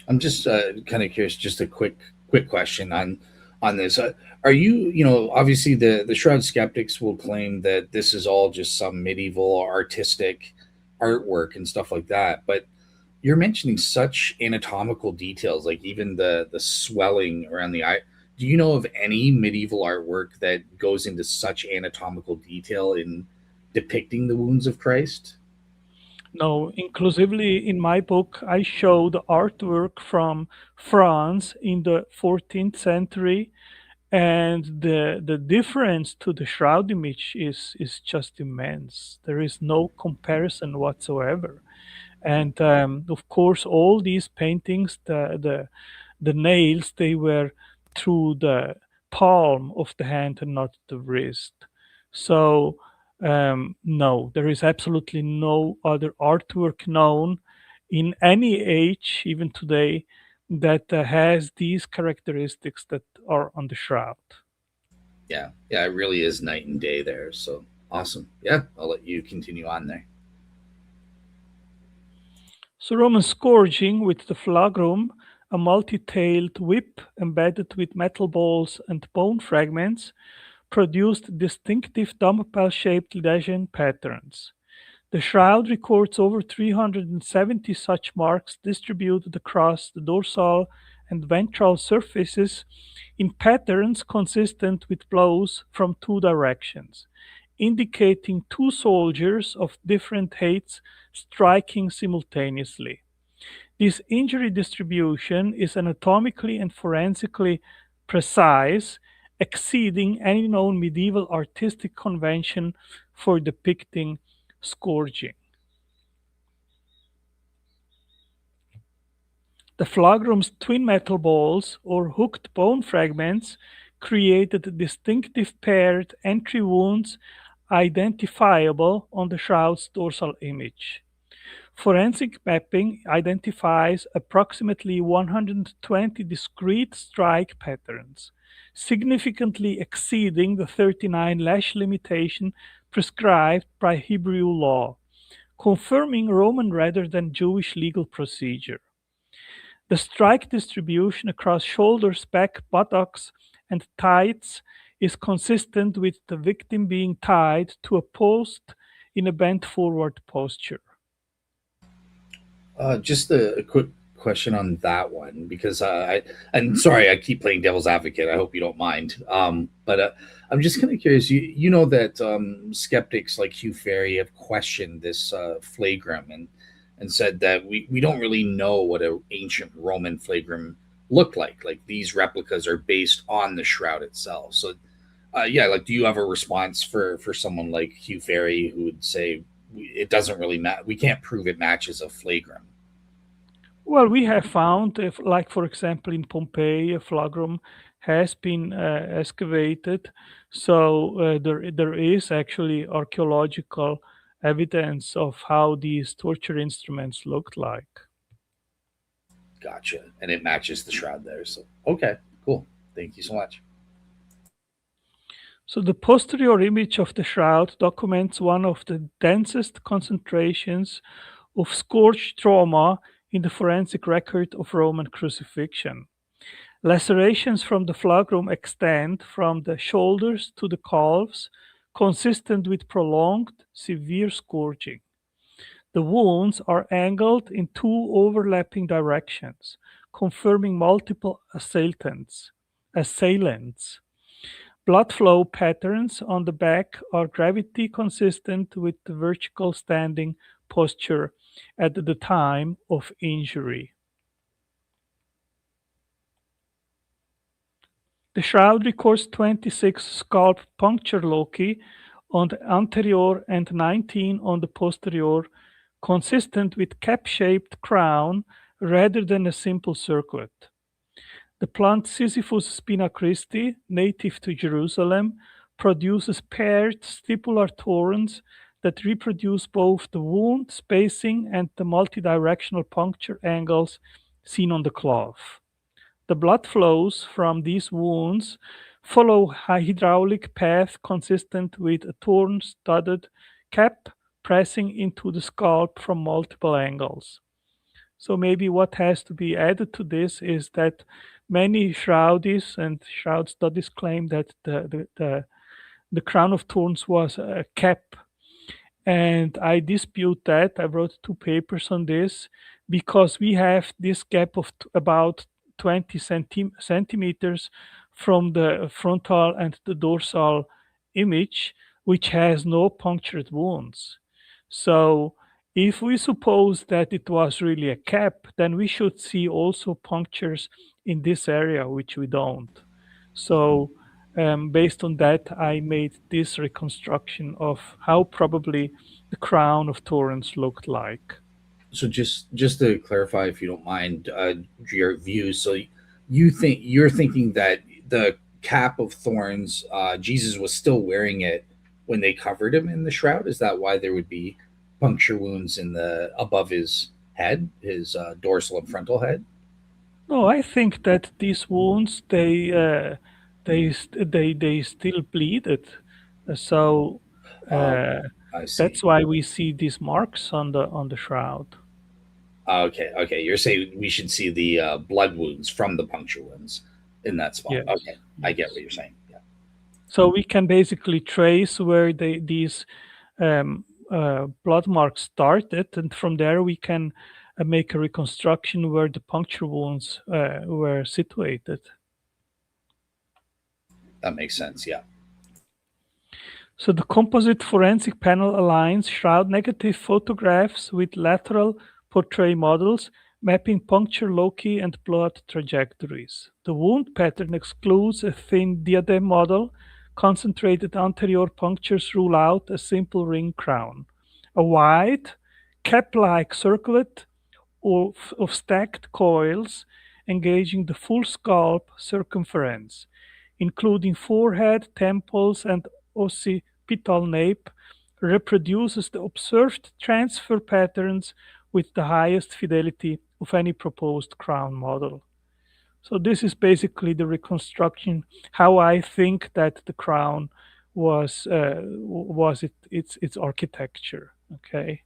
I'm just kind of curious. Just a quick question on this. Are you, you know, obviously the Shroud skeptics will claim that this is all just some medieval artistic artwork and stuff like that, but you're mentioning such anatomical details, like even the swelling around the eye. Do you know of any medieval artwork that goes into such anatomical detail in depicting the wounds of Christ? No, inclusively in my book, I show the artwork from France in the 14th century, And the difference to the shroud image is just immense. There is no comparison whatsoever. And of course, all these paintings, the nails, they were through the palm of the hand and not the wrist. So no, there is absolutely no other artwork known in any age, even today, that has these characteristics that are on the shroud. Yeah, yeah, it really is night and day there. So awesome. Yeah, I'll let you continue on there. So Roman scourging with the flagrum, a multi-tailed whip embedded with metal balls and bone fragments, produced distinctive dumbbell-shaped lesion patterns. The shroud records over 370 such marks distributed across the dorsal and ventral surfaces in patterns consistent with blows from two directions, indicating two soldiers of different heights striking simultaneously. This injury distribution is anatomically and forensically precise, exceeding any known medieval artistic convention for depicting scourging. The flagrum's twin metal balls, or hooked bone fragments, created distinctive paired entry wounds identifiable on the shroud's dorsal image. Forensic mapping identifies approximately 120 discrete strike patterns, significantly exceeding the 39 lash limitation prescribed by Hebrew law, confirming Roman rather than Jewish legal procedure. The strike distribution across shoulders, back, buttocks, and thighs is consistent with the victim being tied to a post in a bent forward posture. Just a quick question on that one because and sorry, I keep playing devil's advocate. I hope you don't mind. But I'm just kind of curious. You know that skeptics like Hugh Ferry have questioned this flagrum and said that we don't really know what an ancient Roman flagrum looked like. Like these replicas are based on the shroud itself. So yeah, like do you have a response for someone like Hugh Ferry who would say it doesn't really matter? We can't prove it matches a flagrum. Well, we have found, if, like for example, in Pompeii, a flagrum has been excavated, so there is actually archaeological evidence of how these torture instruments looked like. Gotcha. And it matches the shroud there. So, okay, cool. Thank you so much. So the posterior image of the shroud documents one of the densest concentrations of scourge trauma in the forensic record of Roman crucifixion. Lacerations from the flagrum extend from the shoulders to the calves, consistent with prolonged, severe scourging. The wounds are angled in two overlapping directions, confirming multiple assailants. Blood flow patterns on the back are gravity consistent with the vertical standing posture at the time of injury. The shroud records 26 scalp puncture loci on the anterior and 19 on the posterior, consistent with cap-shaped crown rather than a simple circlet. The plant Sisyphus spina Christi, native to Jerusalem, produces paired stipular torrents that reproduce both the wound spacing and the multidirectional puncture angles seen on the cloth. The blood flows from these wounds follow a hydraulic path consistent with a torn-studded cap pressing into the scalp from multiple angles. So maybe what has to be added to this is that many shroudies and shroud studies claim that the crown of thorns was a cap, and I dispute that. I wrote two papers on this because we have this gap of about 20 centimeters from the frontal and the dorsal image, which has no punctured wounds. So, if we suppose that it was really a cap, then we should see also punctures in this area, which we don't. So, based on that, I made this reconstruction of how probably the crown of Torrens looked like. So just to clarify, if you don't mind, your views. So you're thinking that the cap of thorns, Jesus was still wearing it when they covered him in the shroud. Is that why there would be puncture wounds in the above his head, his dorsal and frontal head? No, I think that these wounds they still bleeded, so Oh, uh, I see. that's why we see these marks on the shroud. Okay, okay. You're saying we should see the blood wounds from the puncture wounds in that spot. Yes, Okay, I get what yes. you're saying. Yeah, So we can basically trace where these blood marks started, and from there we can make a reconstruction where the puncture wounds were situated. that makes sense. Yeah. So the composite forensic panel aligns shroud negative photographs with lateral portrait models mapping puncture loci and blood trajectories. The wound pattern excludes a thin diadem model. Concentrated anterior punctures rule out a simple ring crown. A wide, cap-like circlet of stacked coils engaging the full scalp circumference, including forehead, temples, and occipital nape, reproduces the observed transfer patterns with the highest fidelity of any proposed crown model. So this is basically the reconstruction how I think that the crown was its architecture. Okay.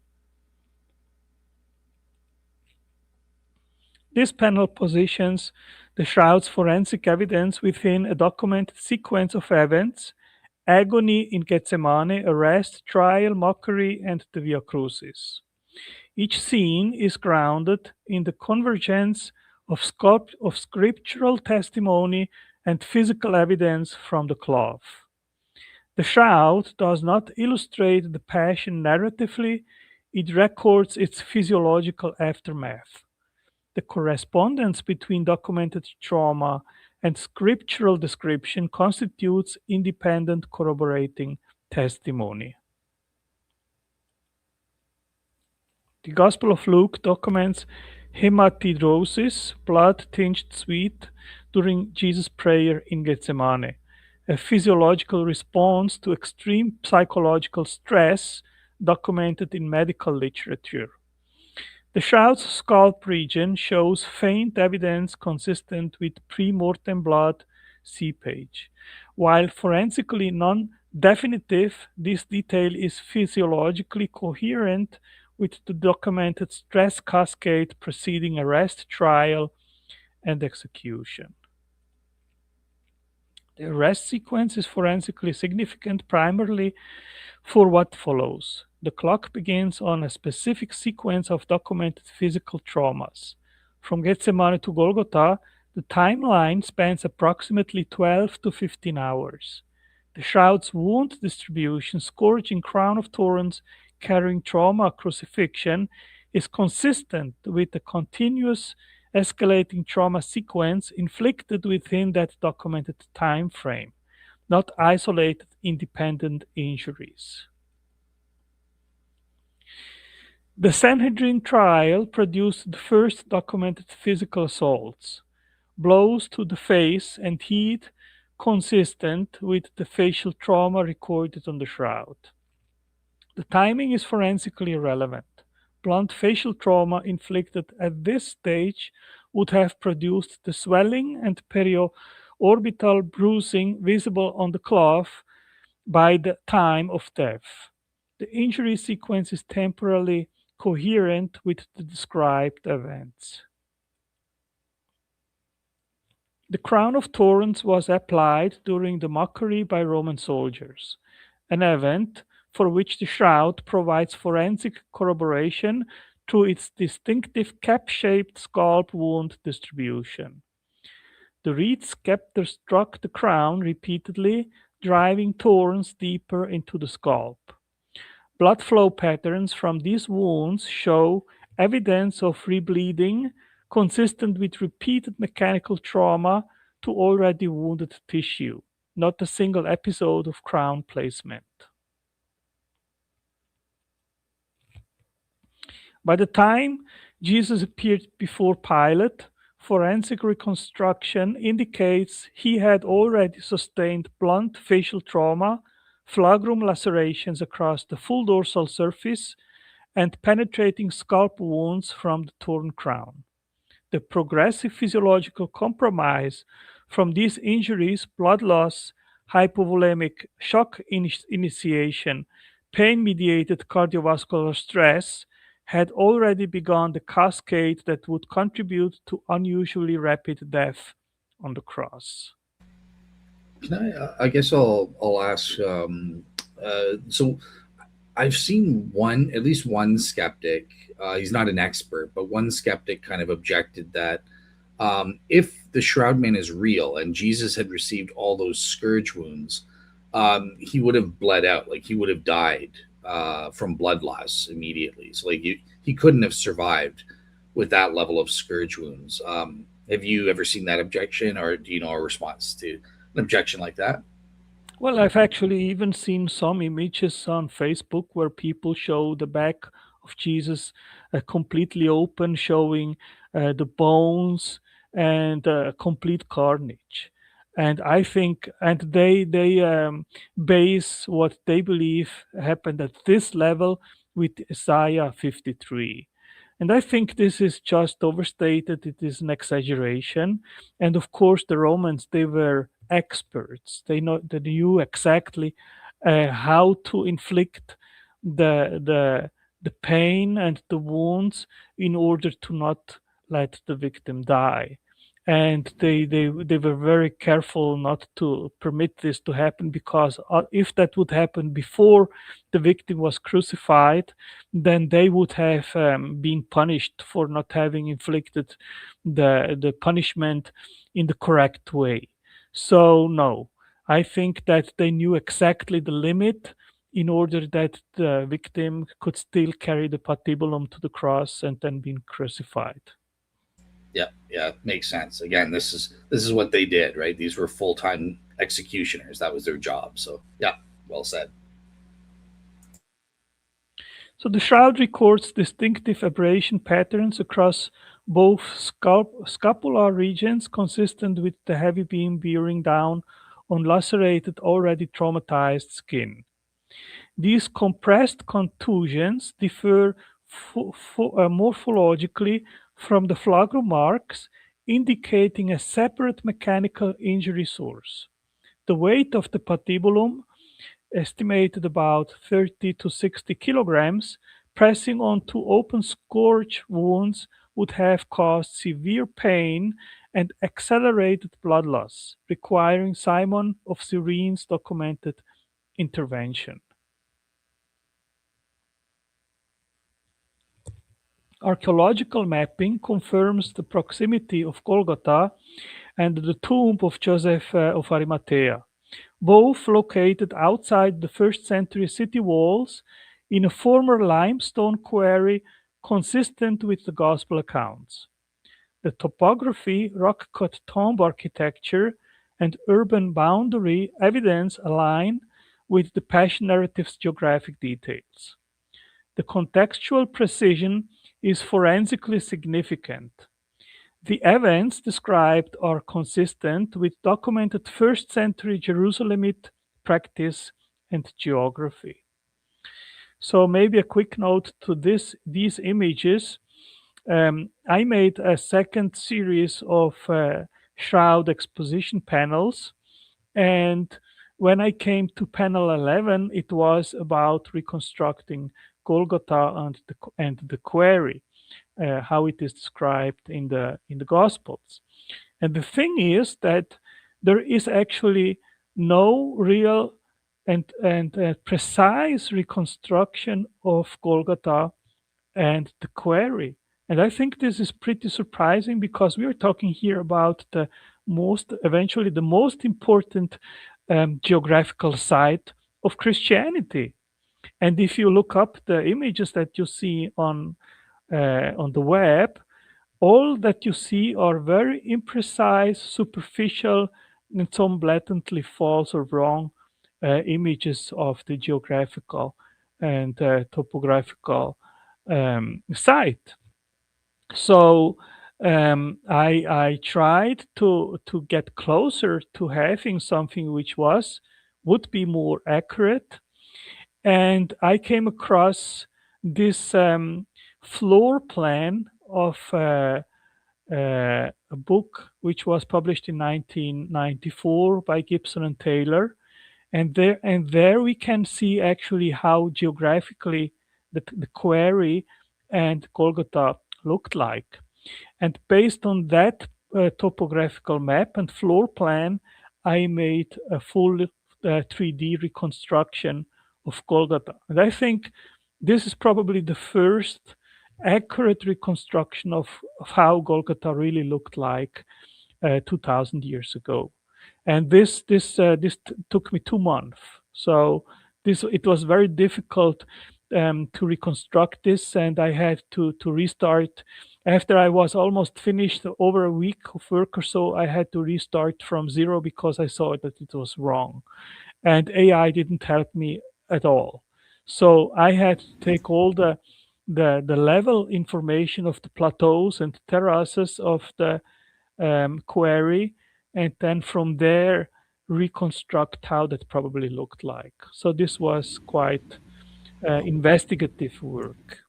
This panel positions the shroud's forensic evidence within a documented sequence of events: agony in Gethsemane, arrest, trial, mockery, and the Via Crucis. Each scene is grounded in the convergence of scriptural testimony and physical evidence from the cloth. The shroud does not illustrate the passion narratively, it records its physiological aftermath. The correspondence between documented trauma and scriptural description constitutes independent corroborating testimony. The Gospel of Luke documents hematidrosis, blood-tinged sweat, during Jesus' prayer in Gethsemane, a physiological response to extreme psychological stress documented in medical literature. The Shroud's scalp region shows faint evidence consistent with pre-mortem blood seepage. While forensically non-definitive, this detail is physiologically coherent with the documented stress cascade preceding arrest, trial, and execution. The arrest sequence is forensically significant primarily for what follows. The clock begins on a specific sequence of documented physical traumas. From Gethsemane to Golgotha, the timeline spans approximately 12 to 15 hours. The shroud's wound distribution, scourging crown of thorns, carrying trauma, crucifixion, is consistent with the continuous escalating trauma sequence inflicted within that documented time frame, not isolated independent injuries. The Sanhedrin trial produced the first documented physical assaults, blows to the face and head consistent with the facial trauma recorded on the shroud. The timing is forensically irrelevant. Blunt facial trauma inflicted at this stage would have produced the swelling and periorbital bruising visible on the cloth by the time of death. The injury sequence is temporally coherent with the described events. The crown of thorns was applied during the mockery by Roman soldiers, an event for which the shroud provides forensic corroboration through its distinctive cap-shaped scalp wound distribution. The reed scepter struck the crown repeatedly, driving thorns deeper into the scalp. Blood flow patterns from these wounds show evidence of rebleeding consistent with repeated mechanical trauma to already wounded tissue, not a single episode of crown placement. By the time Jesus appeared before Pilate, forensic reconstruction indicates he had already sustained blunt facial trauma, flagrum lacerations across the full dorsal surface, and penetrating scalp wounds from the torn crown. The progressive physiological compromise from these injuries, blood loss, hypovolemic shock initiation, pain mediated cardiovascular stress, had already begun the cascade that would contribute to unusually rapid death on the cross. Can I? I guess I'll ask. So I've seen one, at least one skeptic. He's not an expert, but one skeptic kind of objected that if the shroud man is real and Jesus had received all those scourge wounds, he would have bled out, like he would have died from blood loss immediately. So like he couldn't have survived with that level of scourge wounds. Have you ever seen that objection, or do you know a response to an objection like that? Well, I've actually even seen some images on Facebook where people show the back of Jesus completely open, showing the bones and complete carnage. And I think, and they base what they believe happened at this level with Isaiah 53. And I think this is just overstated. It is an exaggeration. And of course, the Romans, they were experts. They knew exactly how to inflict the pain and the wounds in order to not let the victim die. And they were very careful not to permit this to happen, because if that would happen before the victim was crucified, then they would have been punished for not having inflicted the punishment in the correct way. So, no, I think that they knew exactly the limit in order that the victim could still carry the patibulum to the cross and then be crucified. Yeah, yeah, makes sense. Again, this is what they did, right? These were full time executioners. That was their job. So yeah, well said. So the shroud records distinctive abrasion patterns across both scapular regions, consistent with the heavy beam bearing down on lacerated, already traumatized skin. These compressed contusions differ morphologically from the flagrum marks, indicating a separate mechanical injury source. The weight of the patibulum, estimated about 30 to 60 kilograms, pressing onto open scourge wounds would have caused severe pain and accelerated blood loss, requiring Simon of Cyrene's documented intervention. Archaeological mapping confirms the proximity of Golgotha and the tomb of Joseph of Arimathea, both located outside the first century city walls in a former limestone quarry consistent with the Gospel accounts. The topography, rock cut tomb architecture, and urban boundary evidence align with the Passion narrative's geographic details. The contextual precision is forensically significant. The events described are consistent with documented first century Jerusalemite practice and geography. So maybe a quick note to these images. I made a second series of Shroud exposition panels, and when I came to panel 11, it was about reconstructing Golgotha and the quarry, how it is described in the Gospels. And the thing is that there is actually no real and precise reconstruction of Golgotha and the quarry. And I think this is pretty surprising, because we are talking here about eventually the most important geographical site of Christianity. And if you look up the images that you see on the web, all that you see are very imprecise, superficial, and some blatantly false or wrong images of the geographical and topographical site. So I tried to get closer to having something which was would be more accurate, and I came across this floor plan of a book which was published in 1994 by Gibson and Taylor, and there we can see actually how geographically the quarry and Golgotha looked like. And based on that topographical map and floor plan, I made a full 3D reconstruction of Golgotha. And I think this is probably the first accurate reconstruction of how Golgotha really looked like 2,000 years ago. And this took me 2 months. So this it was very difficult to reconstruct this, and I had to restart after I was almost finished over a week of work or so. I had to restart from zero because I saw that it was wrong, and AI didn't help me at all. So I had to take all the level information of the plateaus and terraces of the quarry, and then from there reconstruct how that probably looked like. So this was quite investigative work.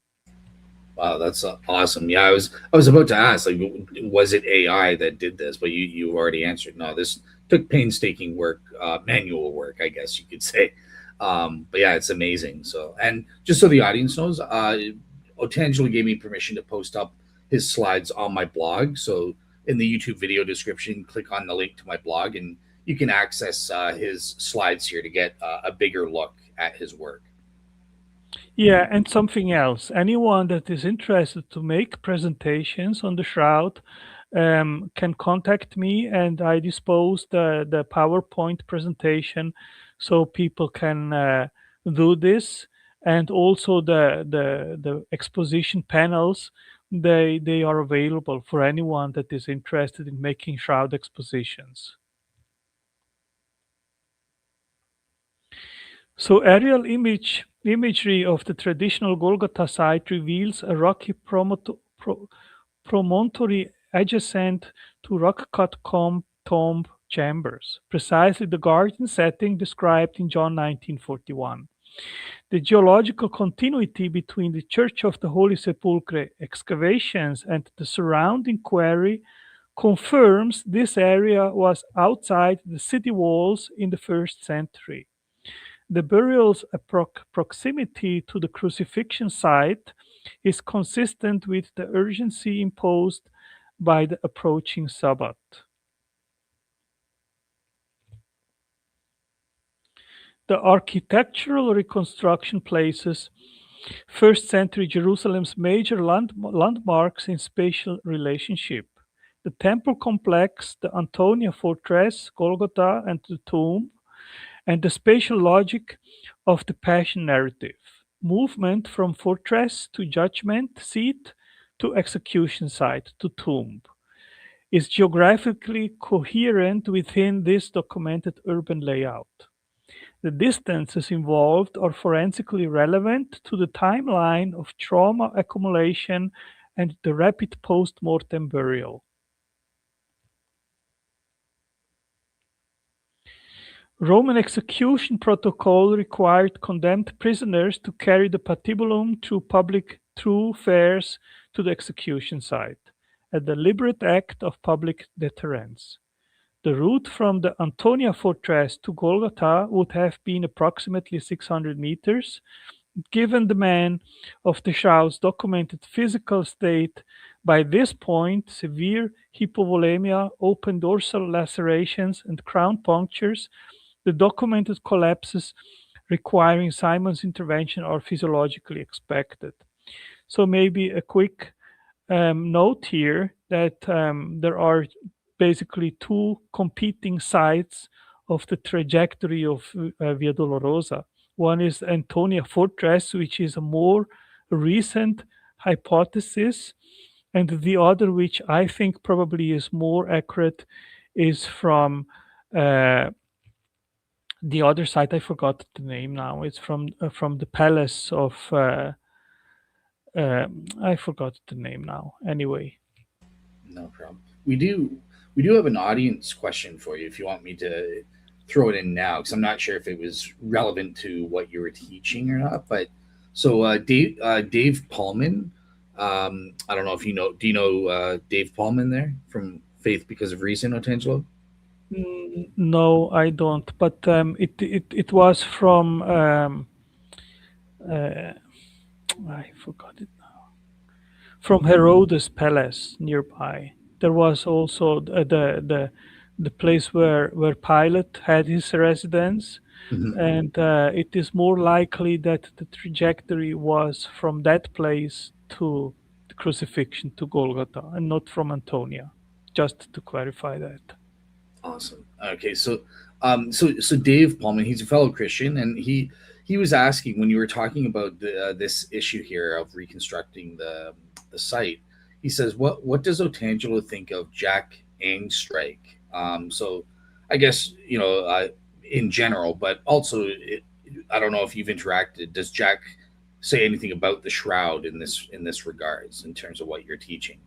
Wow, that's awesome. Yeah, I was about to ask, like, was it AI that did this? But you already answered. No, this took painstaking work, manual work, I guess you could say. But yeah, it's amazing. So, and just so the audience knows, Otangelo gave me permission to post up his slides on my blog. So in the YouTube video description, click on the link to my blog, and you can access his slides here to get a bigger look at his work. Yeah, and something else. Anyone that is interested to make presentations on the Shroud can contact me, and I dispose the PowerPoint presentation so people can do this. And also the exposition panels, they are available for anyone that is interested in making Shroud expositions. So aerial imagery of the traditional Golgotha site reveals a rocky promontory adjacent to rock-cut tomb chambers, precisely the garden setting described in John 1941. The geological continuity between the Church of the Holy Sepulchre excavations and the surrounding quarry confirms this area was outside the city walls in the first century. The burial's proximity to the crucifixion site is consistent with the urgency imposed by the approaching Sabbath. The architectural reconstruction places first century Jerusalem's major landmarks in spatial relationship. The temple complex, the Antonia fortress, Golgotha, and the tomb, and the spatial logic of the Passion narrative. Movement from fortress to judgment seat to execution site to tomb is geographically coherent within this documented urban layout. The distances involved are forensically relevant to the timeline of trauma accumulation and the rapid post-mortem burial. Roman execution protocol required condemned prisoners to carry the patibulum through public thoroughfares to the execution site, a deliberate act of public deterrence. The route from the Antonia fortress to Golgotha would have been approximately 600 meters. Given the man of the Shroud's documented physical state, by this point, severe hypovolemia, open dorsal lacerations, and crown punctures, the documented collapses requiring Simon's intervention are physiologically expected. So maybe a quick note here that there are basically two competing sides of the trajectory of Via Dolorosa. One is Antonia Fortress, which is a more recent hypothesis And the other, which I think probably is more accurate, is from uh, the other side. I forgot the name now. It's from the palace of I forgot the name now. Anyway, No problem. We do have an audience question for you if you want me to throw it in now, because I'm not sure if it was relevant to what you were teaching or not. But so Dave Paulman, I don't know if you know. Do you know Dave Paulman there from Faith Because of Reason, Otangelo? no, I don't. But it was from uh, I forgot it, from Herodes' palace nearby. There was also the place where Pilate had his residence, Hmm. and it is more likely that the trajectory was from that place to the crucifixion to Golgotha, and not from Antonia. Just to clarify that. Awesome. Okay, so Dave Paulman, he's a fellow Christian, and he was asking when you were talking about this issue here of reconstructing the site. He says, "What does Otangelo think of Jack Angstrike?" So, I guess in general, but also I don't know if you've interacted. Does Jack say anything about the shroud in this regards in terms of what you're teaching?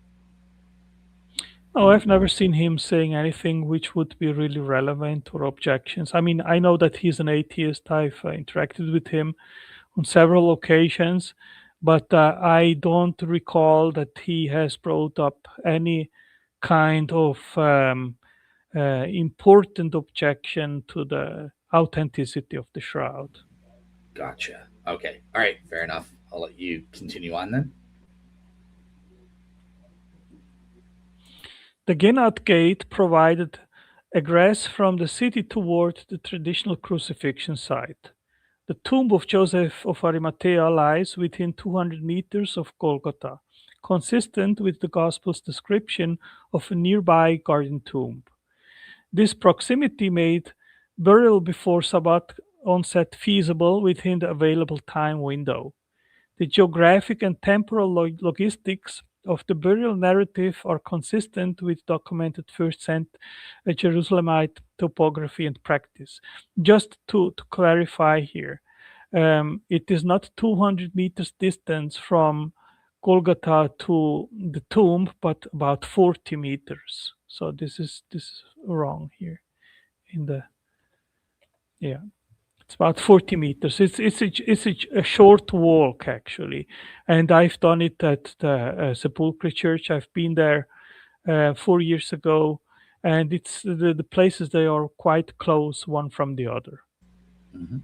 No, I've never seen him saying anything which would be really relevant or objections. I mean, I know that he's an atheist. I've interacted with him on several occasions, but I don't recall that he has brought up any kind of important objection to the authenticity of the shroud. Gotcha. Okay. All right. Fair enough. I'll let you continue on then. The Genat gate provided egress from the city toward the traditional crucifixion site. The tomb of Joseph of Arimathea lies within 200 meters of Golgotha, consistent with the Gospel's description of a nearby garden tomb. This proximity made burial before Sabbath onset feasible within the available time window. The geographic and temporal logistics of the burial narrative are consistent with documented first-century Jerusalemite topography and practice. Just to clarify here, it is not 200 meters distance from Golgotha to the tomb, but about 40 meters. So this is wrong here in the yeah. It's about 40 meters. It's a short walk actually, and I've done it at the Sepulchre Church. I've been there 4 years ago, and it's the places they are quite close one from the other. Hmm.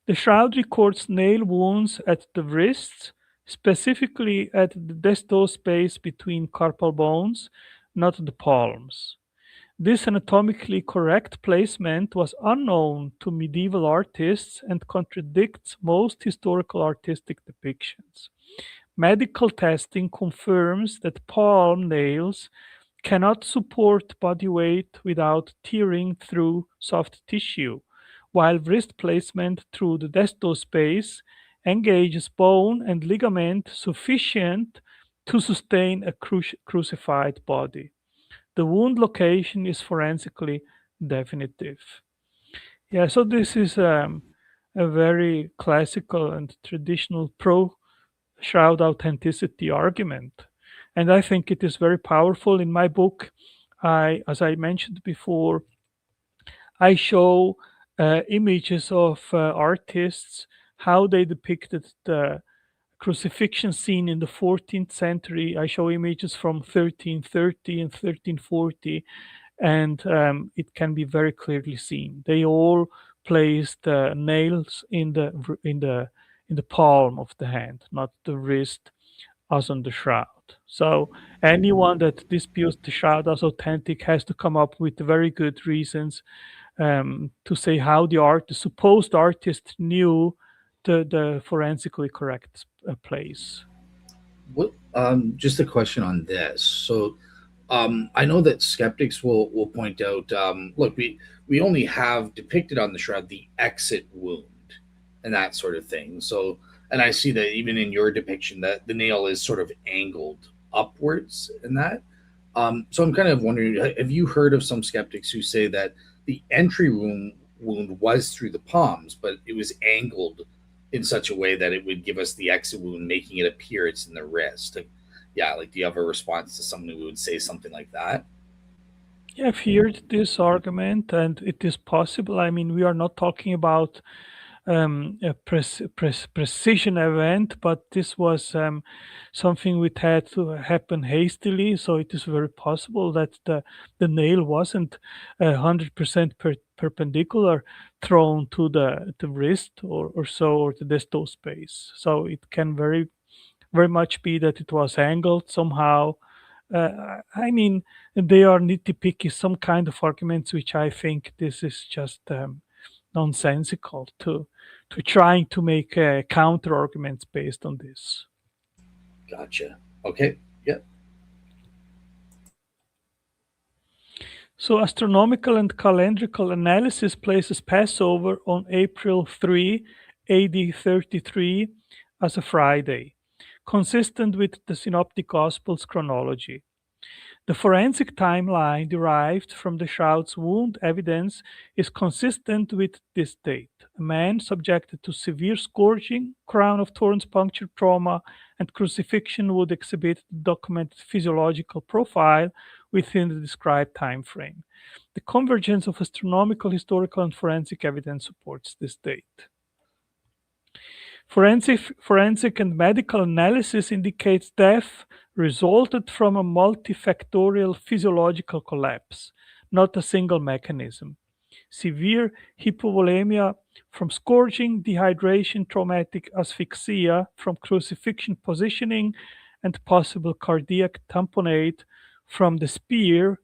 The shroud records nail wounds at the wrists, specifically at the distal space between carpal bones, not the palms. This anatomically correct placement was unknown to medieval artists and contradicts most historical artistic depictions. Medical testing confirms that palm nails cannot support body weight without tearing through soft tissue, while wrist placement through the distal space engages bone and ligament sufficient to sustain a crucified body. The wound location is forensically definitive. Yeah, so this is a very classical and traditional pro shroud authenticity argument. And I think it is very powerful. In my book, as I mentioned before, I show images of artists, how they depicted the crucifixion scene in the 14th century. I show images from 1330 and 1340, and it can be very clearly seen. They all placed nails in the palm of the hand, not the wrist, as on the shroud. So anyone that disputes the shroud as authentic has to come up with very good reasons to say how the supposed artist knew the forensically correct place. What? Just a question on this. So, I know that skeptics will point out, look, we only have depicted on the shroud the exit wound and that sort of thing. So, And I see that even in your depiction that the nail is sort of angled upwards in that. So I'm kind of wondering, have you heard of some skeptics who say that the entry wound was through the palms, but it was angled in such a way that it would give us the exit wound, making it appear it's in the wrist? Like, yeah, like do you have a response to someone who would say something like that? Yeah, I've heard this argument, and it is possible. I mean, we are not talking about a precision event, but this was something which had to happen hastily. So it is very possible that the nail wasn't 100% perpendicular thrown to the wrist or so, or the distal space. So it can very much be that it was angled somehow. I mean, they are nitpicky, some kind of arguments which I think this is just nonsensical to trying to make counter arguments based on this. Gotcha. Okay. Yeah. So astronomical and calendrical analysis places Passover on April 3, AD 33 as a Friday, consistent with the Synoptic Gospels chronology. The forensic timeline derived from the Shroud's wound evidence is consistent with this date. A man subjected to severe scourging, crown of thorns puncture trauma, and crucifixion would exhibit the documented physiological profile within the described time frame. The convergence of astronomical, historical, and forensic evidence supports this date. Forensic and medical analysis indicates death resulted from a multifactorial physiological collapse, not a single mechanism. Severe hypovolemia from scourging, dehydration, traumatic asphyxia from crucifixion positioning, and possible cardiac tamponade from the spear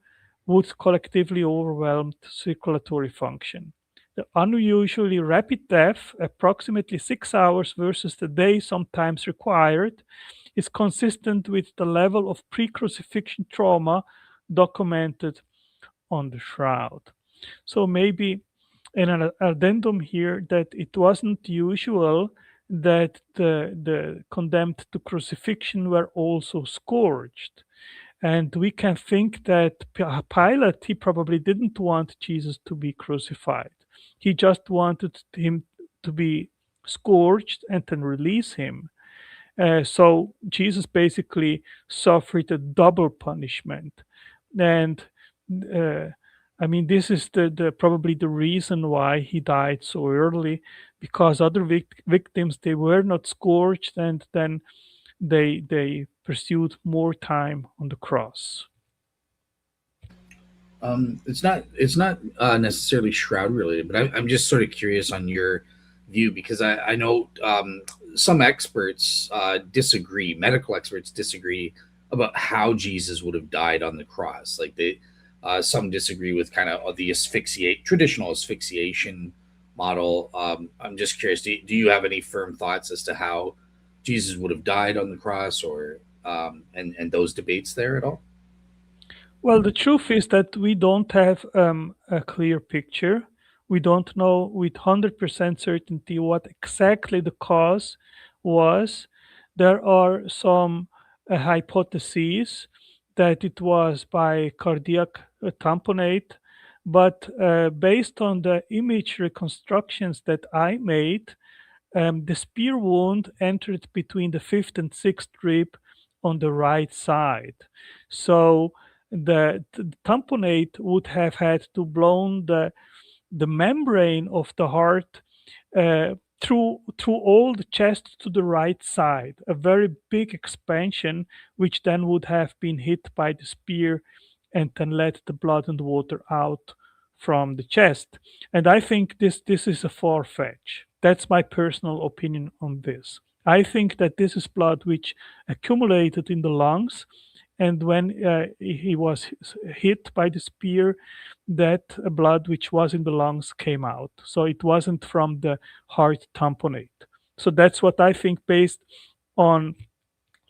would collectively overwhelm circulatory function. The unusually rapid death, approximately 6 hours versus the day sometimes required, is consistent with the level of pre crucifixion trauma documented on the shroud. So maybe an addendum here that it wasn't usual that the condemned to crucifixion were also scourged. And we can think that Pilate, he probably didn't want Jesus to be crucified. He just wanted him to be scourged and then release him. So Jesus basically suffered a double punishment. And uh, I mean, this is the probably the reason why he died so early, because other victims, they were not scourged, and then they pursued more time on the cross. It's not necessarily shroud related, but I'm just sort of curious on your view because I know some experts disagree. Medical experts disagree about how Jesus would have died on the cross. Like they, some disagree with kind of the traditional asphyxiation model. I'm just curious. Do you have any firm thoughts as to how Jesus would have died on the cross, or and those debates there at all? Well, the truth is that we don't have a clear picture. We don't know with 100% certainty what exactly the cause was. There are some hypotheses that it was by cardiac tamponade, but based on the image reconstructions that I made, the spear wound entered between the fifth and sixth rib on the right side. So the tamponade would have had to blown the membrane of the heart through all the chest to the right side, a very big expansion, which then would have been hit by the spear and then let the blood and water out from the chest. And I think this is a far fetch. That's my personal opinion on this. I think that this is blood which accumulated in the lungs, and when he was hit by the spear, that blood which was in the lungs came out. So it wasn't from the heart tamponade. So that's what I think based on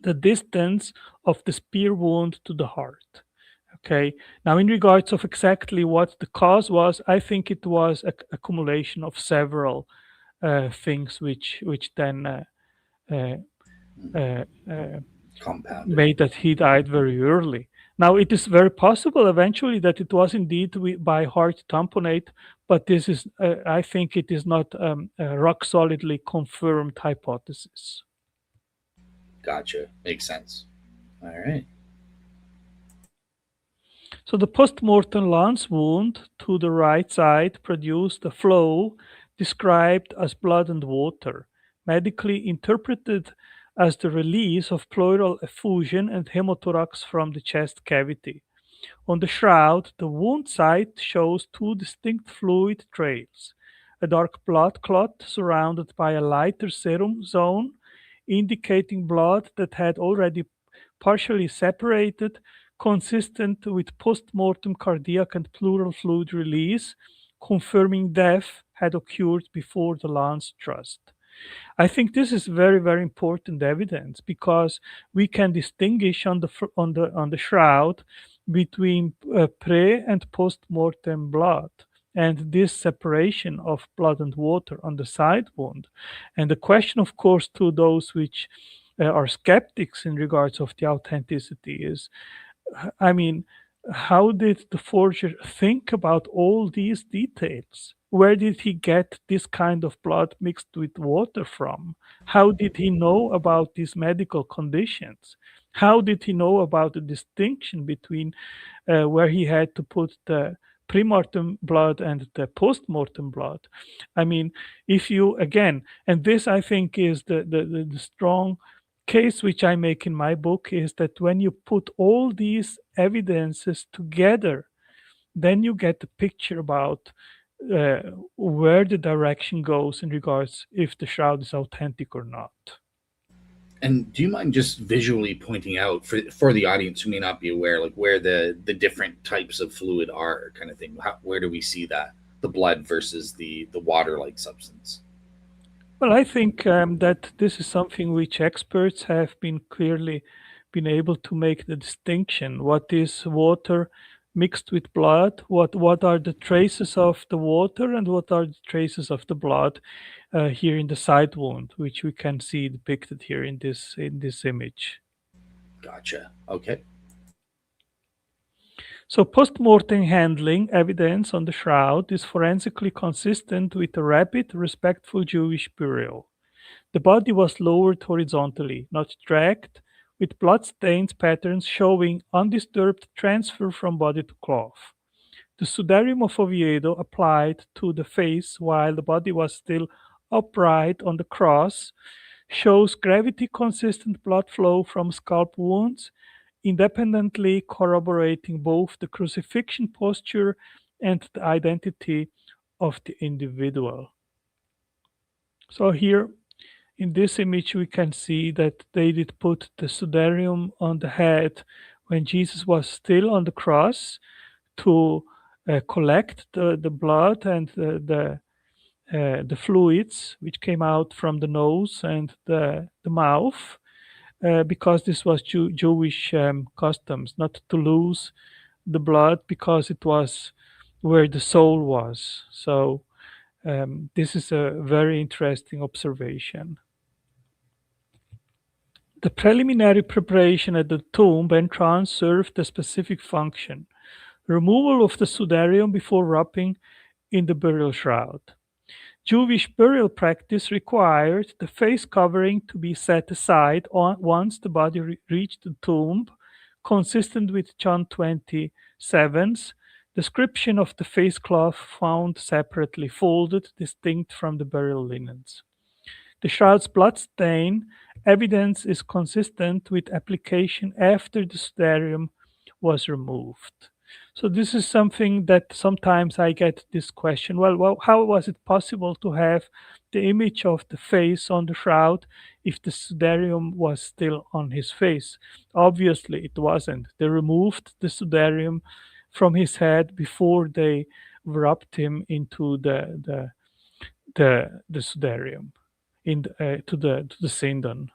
the distance of the spear wound to the heart. Okay. Now, in regards of exactly what the cause was, I think it was a accumulation of several things which then uh, uh, uh, Compounded. made that he died very early. Now, it is very possible eventually that it was indeed by hard tamponade, but this is, I think, it is not a rock solidly confirmed hypothesis. Gotcha. Makes sense. All right. So the post-mortem lance wound to the right side produced a flow described as blood and water, medically interpreted as the release of pleural effusion and hemothorax from the chest cavity. On the shroud, the wound site shows two distinct fluid trails: a dark blood clot surrounded by a lighter serum zone, indicating blood that had already partially separated, consistent with post-mortem cardiac and pleural fluid release, confirming death had occurred before the lance thrust. I think this is very, very important evidence because we can distinguish on the shroud between pre and post mortem blood, and this separation of blood and water on the side wound. And the question, of course, to those which are skeptics in regards of the authenticity is, I mean, how did the forger think about all these details? Where did he get this kind of blood mixed with water from? How did he know about these medical conditions? How did he know about the distinction between where he had to put the pre-mortem blood and the post-mortem blood? I mean, if you again, and this I think is the strong case which I make in my book, is that when you put all these evidences together, then you get a picture about uh, where the direction goes in regards if the shroud is authentic or not. And do you mind just visually pointing out for the audience who may not be aware, like where the different types of fluid are, kind of thing? Where do we see that the blood versus the water like substance? Well, I think that this is something which experts have been clearly been able to make the distinction. What is water mixed with blood? What are the traces of the water and what are the traces of the blood here in the side wound, which we can see depicted here in this image. Gotcha. Okay. So post-mortem handling evidence on the shroud is forensically consistent with a rapid, respectful Jewish burial. The body was lowered horizontally, not dragged, with blood-stained patterns showing undisturbed transfer from body to cloth. The sudarium of Oviedo applied to the face while the body was still upright on the cross shows gravity-consistent blood flow from scalp wounds, independently corroborating both the crucifixion posture and the identity of the individual. So here in this image, we can see that they did put the sudarium on the head when Jesus was still on the cross to collect the blood and the fluids which came out from the nose and the mouth, because this was Jewish customs, not to lose the blood because it was where the soul was. So this is a very interesting observation. The preliminary preparation at the tomb entrance served a specific function: removal of the sudarium before wrapping in the burial shroud. Jewish burial practice required the face covering to be set aside once the body reached the tomb, consistent with John 27's description of the face cloth found separately folded, distinct from the burial linens. The shroud's bloodstain evidence is consistent with application after the sudarium was removed. So this is something that sometimes I get this question. Well, how was it possible to have the image of the face on the shroud if the sudarium was still on his face? Obviously, it wasn't. They removed the sudarium from his head before they wrapped him into the sudarium to the sindon.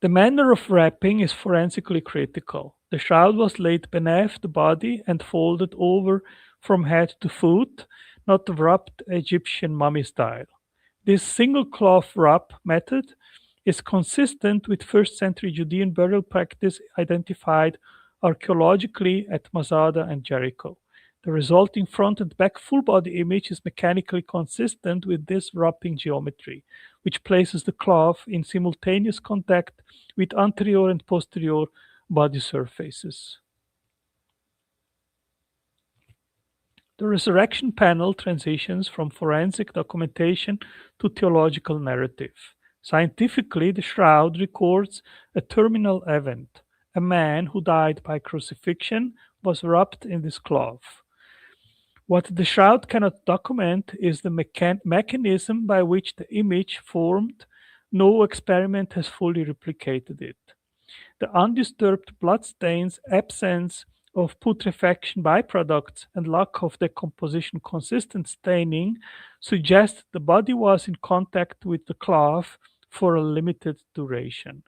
The manner of wrapping is forensically critical. The shroud was laid beneath the body and folded over from head to foot, not the wrapped Egyptian mummy style. This single cloth wrap method is consistent with first century Judean burial practice identified archaeologically at Masada and Jericho. The resulting front and back full body image is mechanically consistent with this wrapping geometry, which places the cloth in simultaneous contact with anterior and posterior body surfaces. The resurrection panel transitions from forensic documentation to theological narrative. Scientifically, the shroud records a terminal event. A man who died by crucifixion was wrapped in this cloth. What the shroud cannot document is the mechanism by which the image formed. No experiment has fully replicated it. The undisturbed bloodstains, absence of putrefaction byproducts, and lack of decomposition consistent staining suggest the body was in contact with the cloth for a limited duration.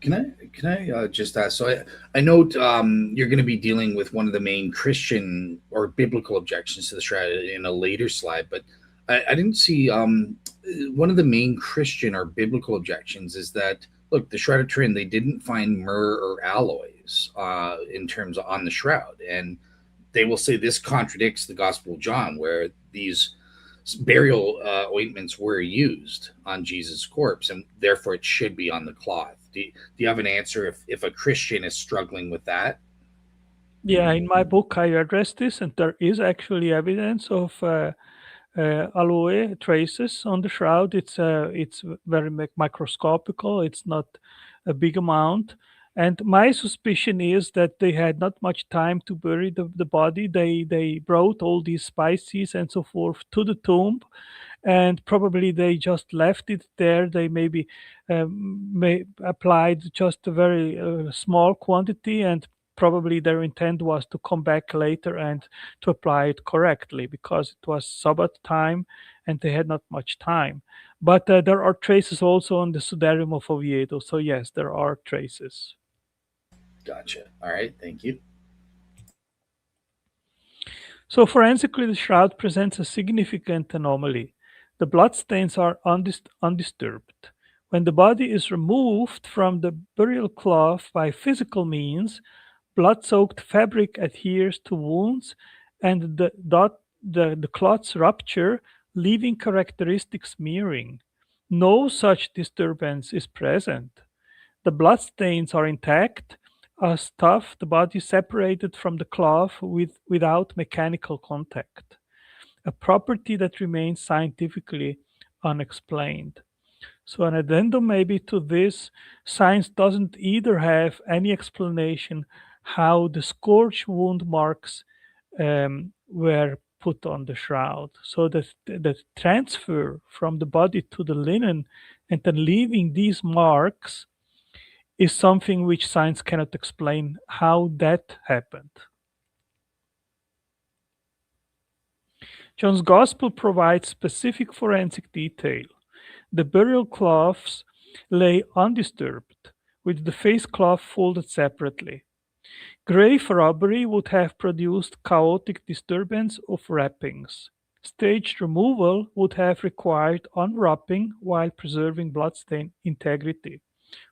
Can I just ask? So I know you're going to be dealing with one of the main Christian or biblical objections to the shroud in a later slide, but I didn't see one of the main Christian or biblical objections is that look, the Shroud of Turin, they didn't find myrrh or alloys in terms of on the shroud, and they will say this contradicts the Gospel of John, where these burial ointments were used on Jesus' corpse, and therefore it should be on the cloth. Do you have an answer if a Christian is struggling with that? Yeah, in my book, I address this, and there is actually evidence of aloe traces on the shroud. It's very microscopical. It's not a big amount. And my suspicion is that they had not much time to bury the body. They brought all these spices and so forth to the tomb, and probably they just left it there. They maybe may applied just a very small quantity, and probably their intent was to come back later and to apply it correctly because it was Sabbath time and they had not much time. But there are traces also on the Sudarium of Oviedo. So, yes, there are traces. Gotcha. All right. Thank you. So, forensically, the shroud presents a significant anomaly. The bloodstains are undisturbed. When the body is removed from the burial cloth by physical means, blood-soaked fabric adheres to wounds and the clots rupture, leaving characteristic smearing. No such disturbance is present. The bloodstains are intact, as tough, the body separated from the cloth without mechanical contact, a property that remains scientifically unexplained. So, an addendum maybe to this, science doesn't either have any explanation how the scorch wound marks were put on the shroud. So, that the transfer from the body to the linen and then leaving these marks is something which science cannot explain how that happened. John's Gospel provides specific forensic detail. The burial cloths lay undisturbed, with the face cloth folded separately. Grave robbery would have produced chaotic disturbance of wrappings. Staged removal would have required unwrapping while preserving bloodstain integrity.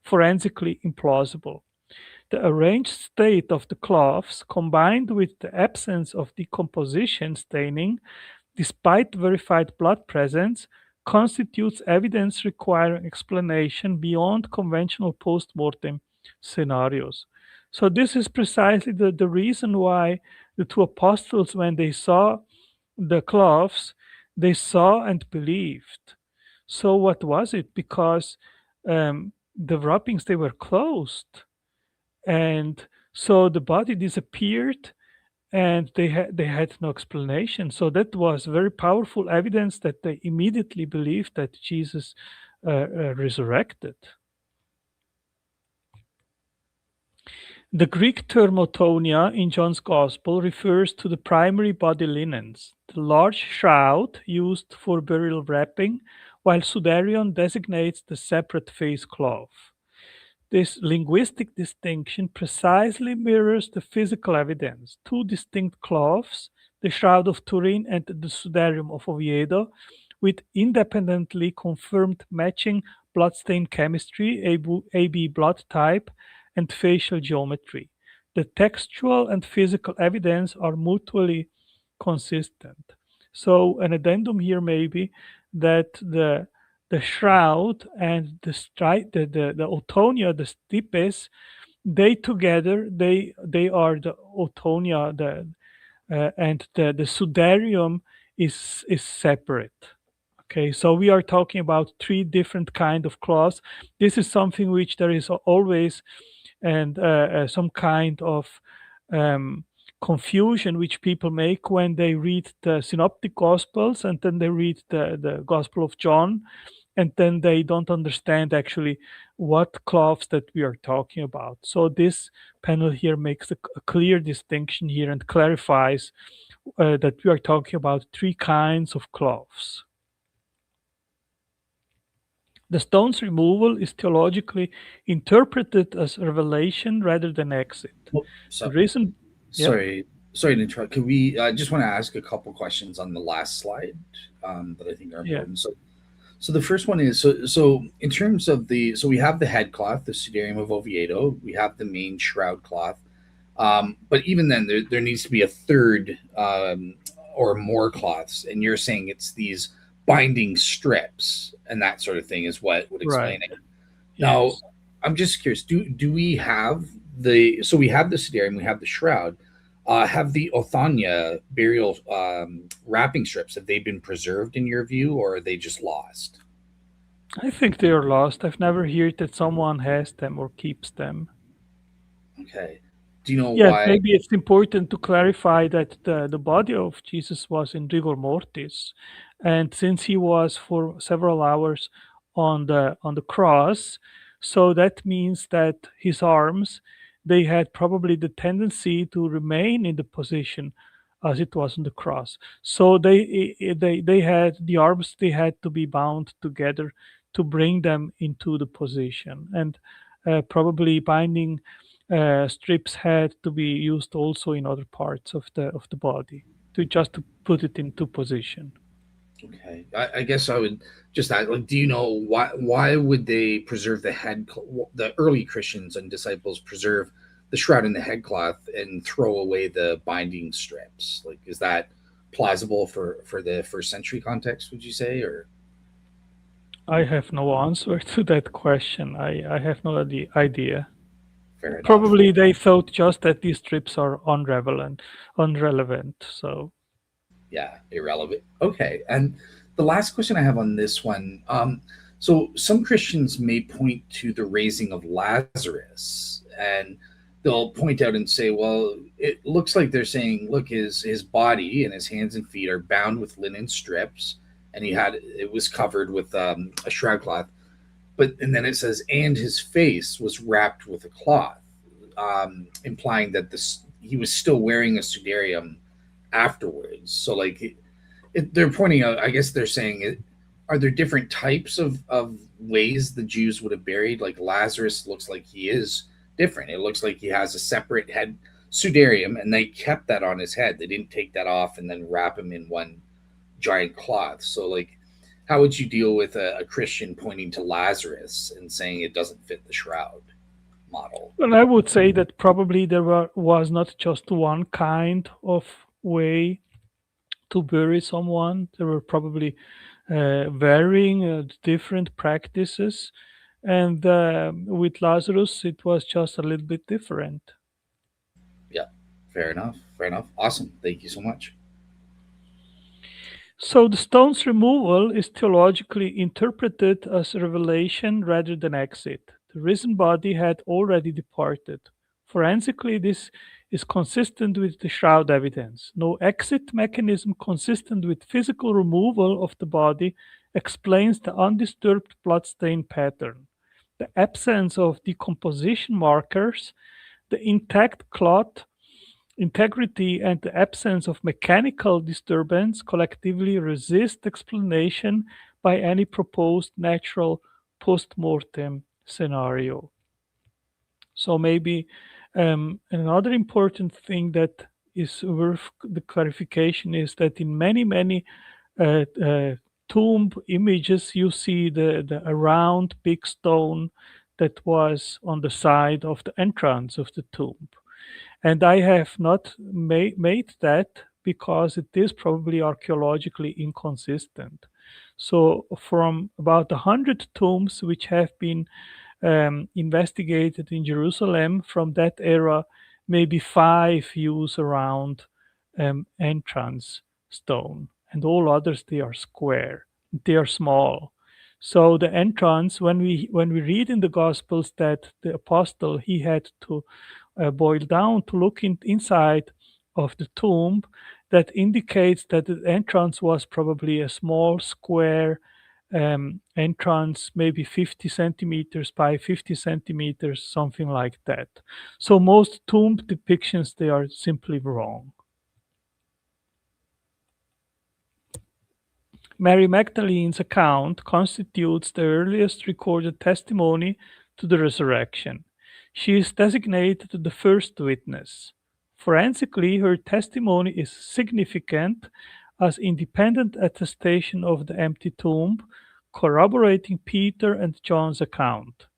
Forensically implausible. The arranged state of the cloths, combined with the absence of decomposition staining, despite verified blood presence, constitutes evidence requiring explanation beyond conventional post-mortem scenarios. So this is precisely the reason why the two apostles, when they saw the cloths, they saw and believed. So what was it? Because the wrappings, they were closed, and so the body disappeared and they had no explanation. So that was very powerful evidence that they immediately believed that Jesus resurrected. The Greek term otonia in John's Gospel refers to the primary body linens, the large shroud used for burial wrapping, while sudarion designates the separate face cloth. This linguistic distinction precisely mirrors the physical evidence. Two distinct cloths, the Shroud of Turin and the Sudarium of Oviedo, with independently confirmed matching bloodstain chemistry, AB blood type, and facial geometry. The textual and physical evidence are mutually consistent. So an addendum here may be that the shroud and the Otonia, the stipes, they together they are the Otonia, and the Sudarium is separate. Okay, so we are talking about three different kind of cloths. This is something which there is always and some kind of um, confusion which people make when they read the synoptic gospels and then they read the gospel of John, and then they don't understand actually what cloths that we are talking about. So this panel here makes a clear distinction here and clarifies that we are talking about three kinds of cloths. The stone's removal is theologically interpreted as revelation rather than exit. Well, The so reason, yeah, sorry to interrupt. Could we just want to ask a couple questions on the last slide that I think are yeah, important. So the first one is so in terms of we have the head cloth, the Sudarium of Oviedo. We have the main shroud cloth. But even then, there needs to be a third or more cloths, and you're saying it's these binding strips and that sort of thing is what would right, explain it. Now, yes. I'm just curious. Do we have the so we have the Sudarium, we have the shroud. Have the Othanya burial wrapping strips, have they been preserved in your view, or are they just lost? I think they are lost. I've never heard that someone has them or keeps them. Okay. Do you know Yes, why? maybe it's important to clarify that the body of Jesus was in rigor mortis, and since he was for several hours on the cross, so that means that his arms they had probably the tendency to remain in the position as it was on the cross. So they had the arms they had to be bound together to bring them into the position, and probably binding strips had to be used also in other parts of the body to just to put it into position. Okay, I guess I would just ask, like, do you know why would they preserve the early Christians and disciples preserve the shroud and the headcloth and throw away the binding strips? Like, is that plausible for the first century context? Would you say, or I have no answer to that question. I have no idea. fair enough? Probably they thought just that these strips are unrelevant. So Yeah, irrelevant. Okay, and the last question I have on this one. So some Christians may point to the raising of Lazarus, and they'll point out and say, "Well, it looks like they're saying, look, his body and his hands and feet are bound with linen strips, and it was covered with a shroud cloth, but and then it says, and his face was wrapped with a cloth, implying that this he was still wearing a sudarium afterwards. So like they're pointing out, I guess they're saying, are there different types of ways the Jews would have buried? Like Lazarus looks like he is different. It looks like he has a separate head sudarium, and they kept that on his head. They didn't take that off and then wrap him in one giant cloth. So like, how would you deal with a Christian pointing to Lazarus and saying it doesn't fit the shroud model? well, I would say that probably was not just one kind of way to bury someone. There were probably varying different practices, and with Lazarus, it was just a little bit different. Yeah, fair enough. Fair enough. Awesome. Thank you so much. So the stone's removal is theologically interpreted as revelation rather than exit. The risen body had already departed. Forensically, this is consistent with the shroud evidence. No exit mechanism consistent with physical removal of the body explains the undisturbed bloodstain pattern. The absence of decomposition markers, the intact clot integrity, and the absence of mechanical disturbance collectively resist explanation by any proposed natural post-mortem scenario. So maybe another important thing that is worth the clarification is that in many tomb images, you see the a round big stone that was on the side of the entrance of the tomb. And I have not made that because it is probably archaeologically inconsistent. So, from about 100 tombs which have been investigated in Jerusalem from that era, maybe five use around entrance stone, and all others they are square, they are small. So the entrance, when we read in the Gospels that the apostle he had to boil down to look inside of the tomb, that indicates that the entrance was probably a small square entrance, maybe 50 centimeters by 50 centimeters, something like that. So most tomb depictions, they are simply wrong. Mary Magdalene's account constitutes the earliest recorded testimony to the resurrection. She is designated the first witness. Forensically, her testimony is significant as independent attestation of the empty tomb, corroborating Peter and John's account.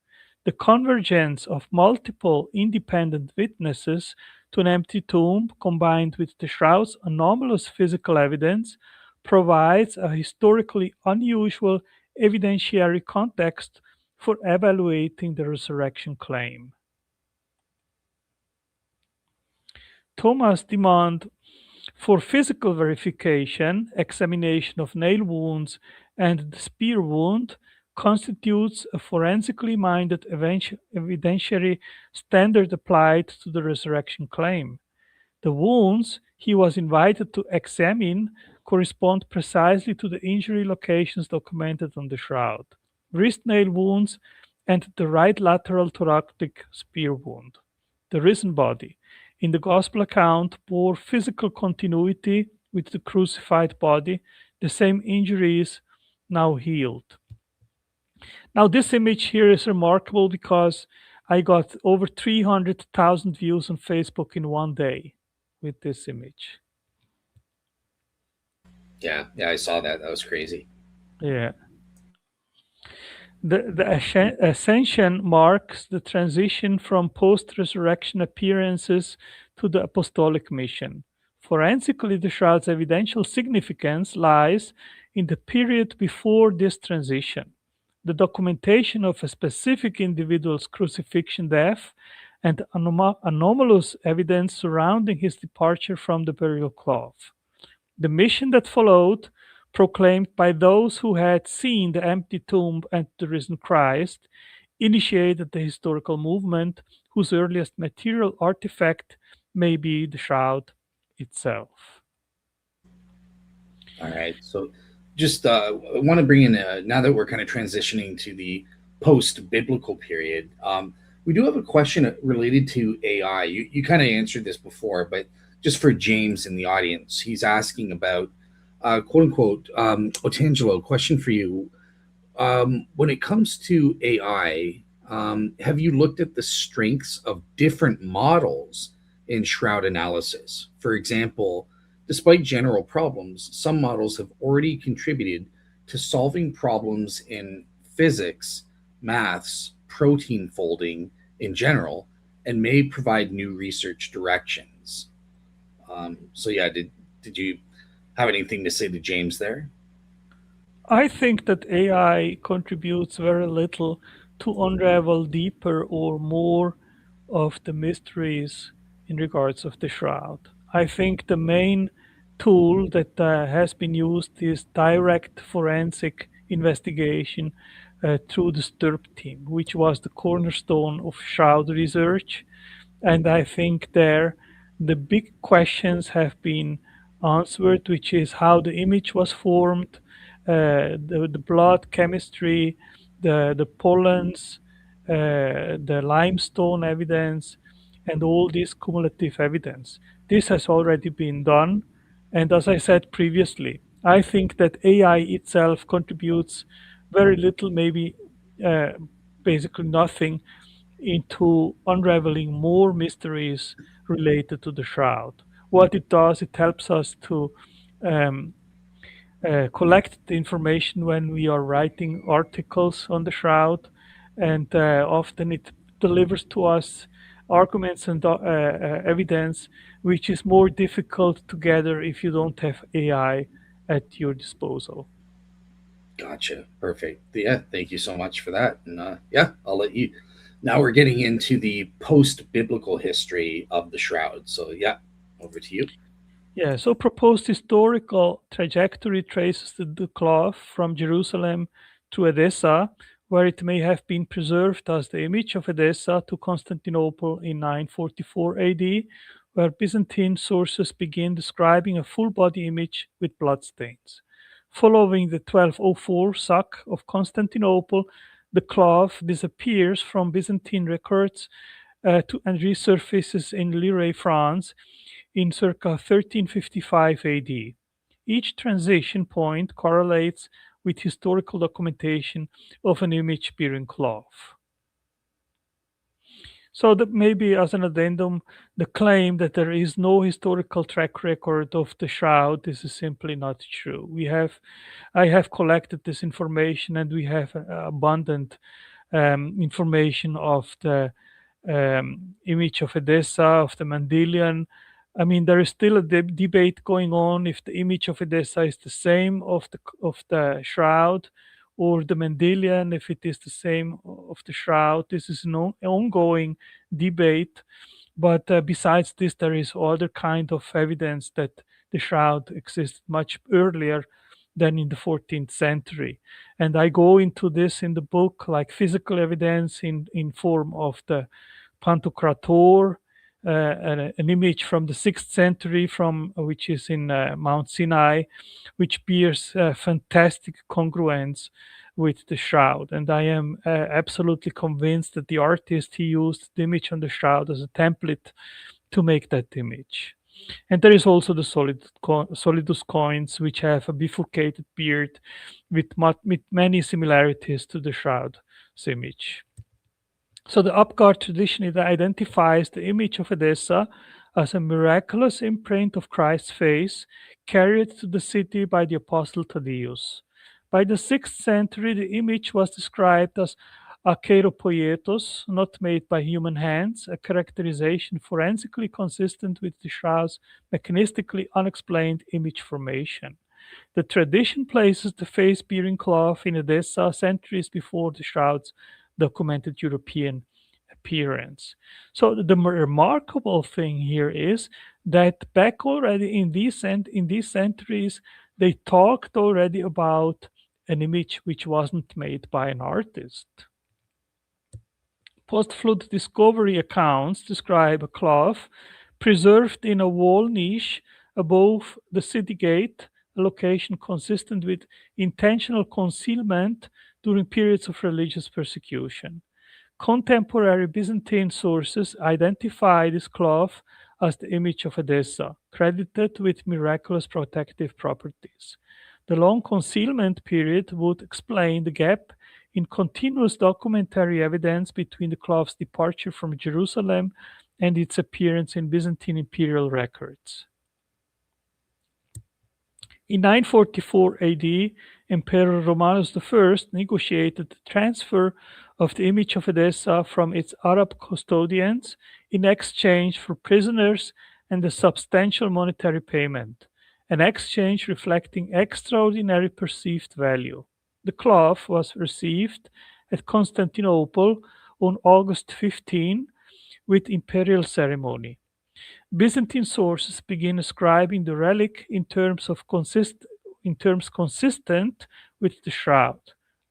The convergence of multiple independent witnesses to an empty tomb, combined with the shroud's anomalous physical evidence, provides a historically unusual evidentiary context for evaluating the resurrection claim. Thomas' demand for physical verification, examination of nail wounds and the spear wound, constitutes a forensically minded evidentiary standard applied to the resurrection claim. The wounds he was invited to examine correspond precisely to the injury locations documented on the shroud: wrist nail wounds and the right lateral thoracic spear wound. The risen body in the Gospel account bore physical continuity with the crucified body, the same injuries now healed. Now, this image here is remarkable because I got over 300,000 views on Facebook in one day with this image. Yeah, yeah, I saw that. That was crazy. Yeah. The ascension marks the transition from post resurrection appearances to the apostolic mission. Forensically, the shroud's evidential significance lies in the period before this transition. The documentation of a specific individual's crucifixion death and anomalous evidence surrounding his departure from the burial cloth. The mission that followed, proclaimed by those who had seen the empty tomb and the risen Christ, initiated the historical movement whose earliest material artifact may be the shroud itself. All right. So just I want to bring in, now that we're kind of transitioning to the post biblical period, we do have a question related to AI. You kind of answered this before, but just for James in the audience, he's asking about, quote unquote, Otangelo, question for you. When it comes to AI, have you looked at the strengths of different models in shroud analysis? For example, despite general problems, some models have already contributed to solving problems in physics, maths, protein folding in general, and may provide new research directions. So yeah, did you have anything to say to James there? I think that AI contributes very little to unravel deeper or more of the mysteries in regards of the shroud. I think the main tool that has been used is direct forensic investigation through the STURP team, which was the cornerstone of shroud research. And I think there the big questions have been answered, which is how the image was formed, the blood chemistry, the pollens, the limestone evidence, and all this cumulative evidence. This has already been done. And as I said previously, I think that AI itself contributes very little, maybe uh, basically nothing, into unraveling more mysteries related to the shroud. What it does, it helps us to um, collect the information when we are writing articles on the shroud, and often it delivers to us arguments and evidence, which is more difficult to gather if you don't have AI at your disposal. Gotcha. Perfect. Yeah. Thank you so much for that. And yeah, I'll let you. Now we're getting into the post biblical history of the shroud. So yeah, over to you. Yeah, so proposed historical trajectory traces the cloth from Jerusalem to Edessa, where it may have been preserved as the image of Edessa, to Constantinople in 944 AD, where Byzantine sources begin describing a full body image with bloodstains. Following the 1204 sack of Constantinople, the cloth disappears from Byzantine records and resurfaces in Lille, France in circa 1355 AD. Each transition point correlates with historical documentation of an image bearing cloth. So that maybe as an addendum, the claim that there is no historical track record of the shroud, this is simply not true. I have collected this information, and we have abundant information of the image of Edessa, of the Mandylion. I mean, there is still a debate going on if the image of Edessa is the same of the shroud, or the Mandylion, if it is the same of the shroud. This is an ongoing debate. But besides this, there is other kind of evidence that the shroud existed much earlier than in the 14th century. And I go into this in the book, like physical evidence in form of the Pantocrator, an image from the 6th century, from which is in Mount Sinai, which bears fantastic congruence with the shroud. And I am absolutely convinced that the artist, he used the image on the shroud as a template to make that image. And there is also the solidus coins, which have a bifurcated beard with many similarities to the shroud's image. So the Apgar tradition, it identifies the image of Edessa as a miraculous imprint of Christ's face carried to the city by the apostle Thaddeus. By the 6th century, the image was described as akeropoietos, not made by human hands, a characterization forensically consistent with the shroud's mechanistically unexplained image formation. The tradition places the face-bearing cloth in Edessa centuries before the shroud's documented European appearance. So the remarkable thing here is that back already in these centuries, they talked already about an image which wasn't made by an artist. Post-flood discovery accounts describe a cloth preserved in a wall niche above the city gate, a location consistent with intentional concealment during periods of religious persecution. Contemporary Byzantine sources identify this cloth as the image of Edessa, credited with miraculous protective properties. The long concealment period would explain the gap in continuous documentary evidence between the cloth's departure from Jerusalem and its appearance in Byzantine imperial records. In 944 AD, Emperor Romanus I negotiated the transfer of the image of Edessa from its Arab custodians in exchange for prisoners and a substantial monetary payment, an exchange reflecting extraordinary perceived value. The cloth was received at Constantinople on August 15 with imperial ceremony. Byzantine sources begin ascribing the relic in terms consistent with the shroud,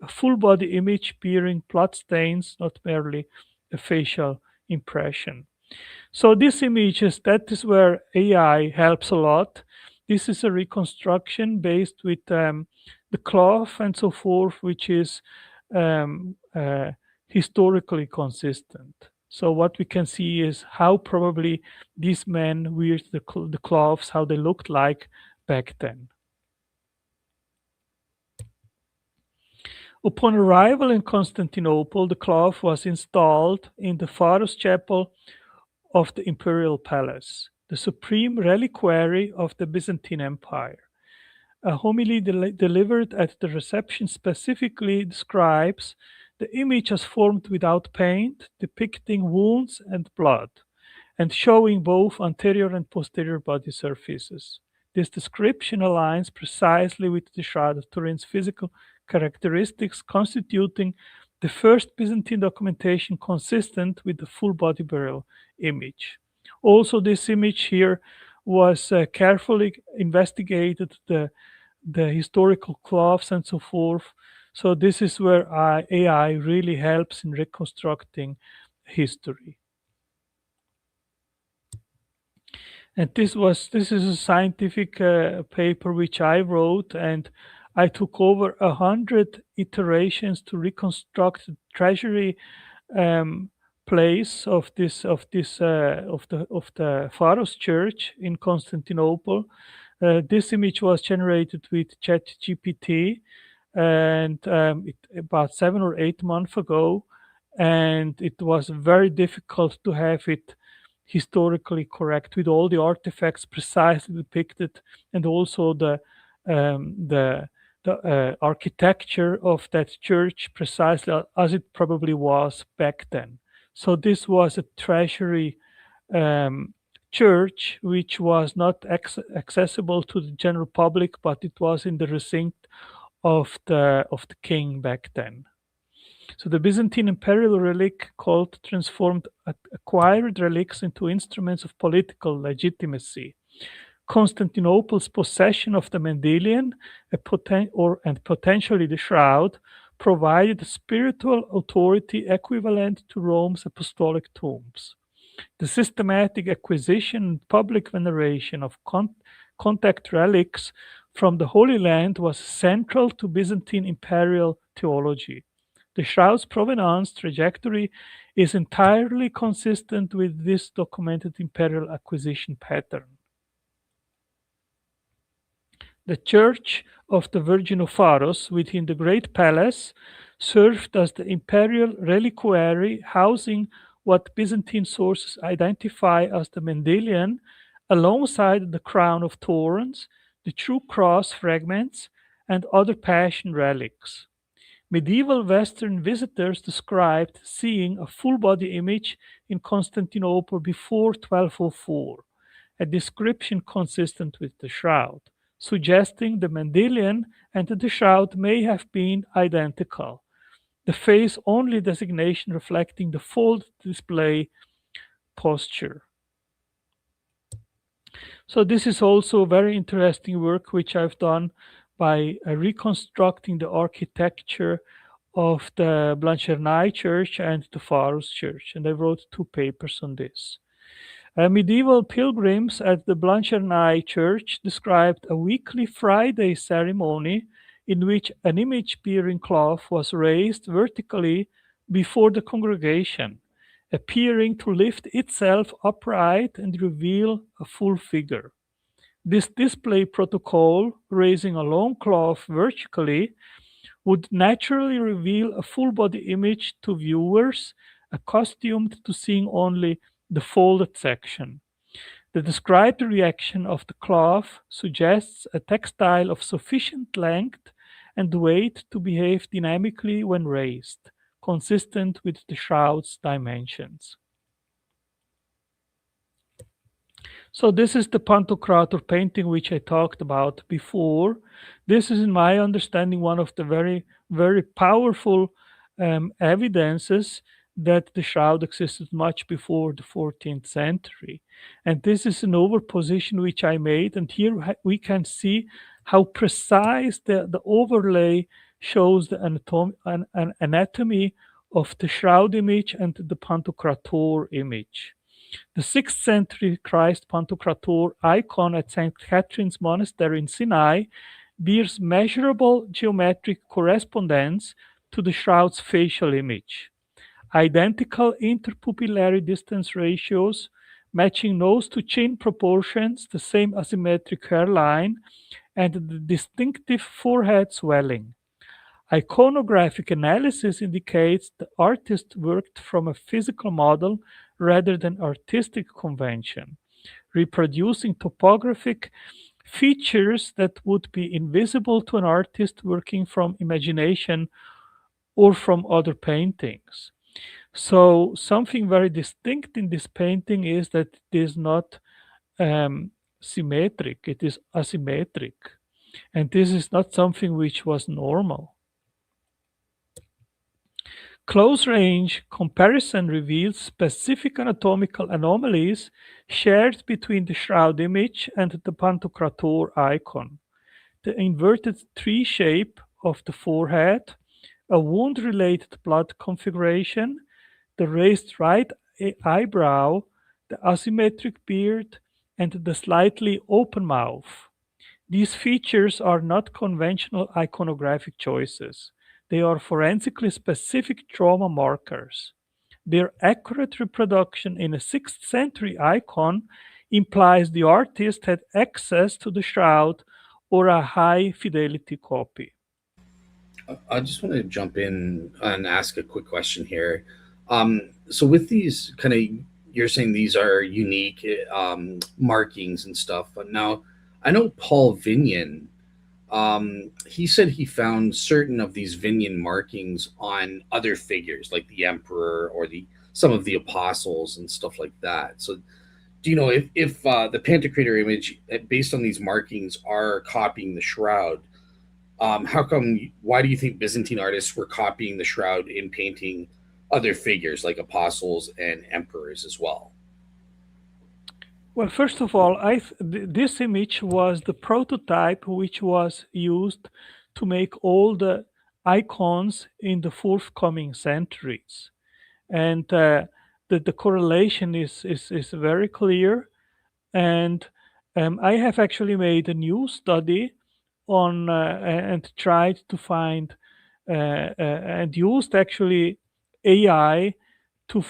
a full body image bearing blood stains, not merely a facial impression. So these images, that is where AI helps a lot. This is a reconstruction based with the cloth and so forth, which is um, uh, historically consistent. So what we can see is how probably these men wear the cloths, how they looked like back then. Upon arrival in Constantinople, the cloth was installed in the Pharos Chapel of the imperial palace, the supreme reliquary of the Byzantine Empire. A homily delivered at the reception specifically describes the image as formed without paint, depicting wounds and blood, and showing both anterior and posterior body surfaces. This description aligns precisely with the Shroud of Turin's physical characteristics, constituting the first Byzantine documentation consistent with the full body burial image. Also, this image here was carefully investigated, the historical cloths and so forth. So this is where AI really helps in reconstructing history. And this is a scientific paper which I wrote, and I took over 100 iterations to reconstruct the treasury um, place of the Pharos Church in Constantinople. This image was generated with ChatGPT, and about 7 or 8 months ago, and it was very difficult to have it historically correct with all the artifacts precisely depicted, and also um, the the architecture of that church precisely as it probably was back then. So this was a treasury um, church which was not accessible to the general public, but it was in the precinct of the king back then. So the Byzantine imperial relic cult transformed acquired relics into instruments of political legitimacy. Constantinople's possession of the Mendelian and potentially the Shroud provided a spiritual authority equivalent to Rome's apostolic tombs. The systematic acquisition and public veneration of contact relics from the Holy Land was central to Byzantine imperial theology. The shroud's provenance trajectory is entirely consistent with this documented imperial acquisition pattern. The Church of the Virgin of Pharos within the Great Palace served as the imperial reliquary, housing what Byzantine sources identify as the Mendelian, alongside the crown of thorns, the true cross fragments, and other Passion relics. Medieval Western visitors described seeing a full body image in Constantinople before 1204, a description consistent with the shroud, suggesting the Mendelian and the shroud may have been identical. The face only designation reflecting the fold display posture. So this is also very interesting work which I've done by reconstructing the architecture of the Blanchernay Church and the Pharos Church, and I wrote 2 papers on this. Medieval pilgrims at the Blanchernay Church described a weekly Friday ceremony in which an image-bearing cloth was raised vertically before the congregation, appearing to lift itself upright and reveal a full figure. This display protocol, raising a long cloth vertically, would naturally reveal a full body image to viewers accustomed to seeing only the folded section. The described reaction of the cloth suggests a textile of sufficient length and weight to behave dynamically when raised, consistent with the shroud's dimensions. So this is the Pantocrator painting which I talked about before. This is, in my understanding, one of the very, very powerful evidences that the shroud existed much before the 14th century. And this is an overposition which I made, and here we can see how precise the overlay shows the anatomy of the shroud image and the Pantocrator image. The 6th century Christ Pantocrator icon at St. Catherine's Monastery in Sinai bears measurable geometric correspondence to the shroud's facial image. Identical interpupillary distance ratios, matching nose to chin proportions, the same asymmetric hairline, and the distinctive forehead swelling. Iconographic analysis indicates the artist worked from a physical model rather than artistic convention, reproducing topographic features that would be invisible to an artist working from imagination or from other paintings. So, something very distinct in this painting is that it is not um, symmetric, it is asymmetric. And this is not something which was normal. Close range comparison reveals specific anatomical anomalies shared between the shroud image and the Pantocrator icon. The inverted tree shape of the forehead, a wound related blood configuration, the raised right eyebrow, the asymmetric beard, and the slightly open mouth. These features are not conventional iconographic choices. They are forensically specific trauma markers. Their accurate reproduction in a 6th century icon implies the artist had access to the shroud or a high fidelity copy. I just want to jump in and ask a quick question here. So with these kind of, you're saying these are unique markings and stuff. But now, I know Paul Vignon. He said he found certain of these Vignon markings on other figures, like the emperor or the some of the apostles and stuff like that. So, do you know if the Pantocrator image, based on these markings, are copying the shroud? How come? Why do you think Byzantine artists were copying the shroud in painting other figures like apostles and emperors as well? Well, first of all, this image was the prototype which was used to make all the icons in the forthcoming centuries. And the correlation is very clear. And I have actually made a new study on and tried to find and used actually AI to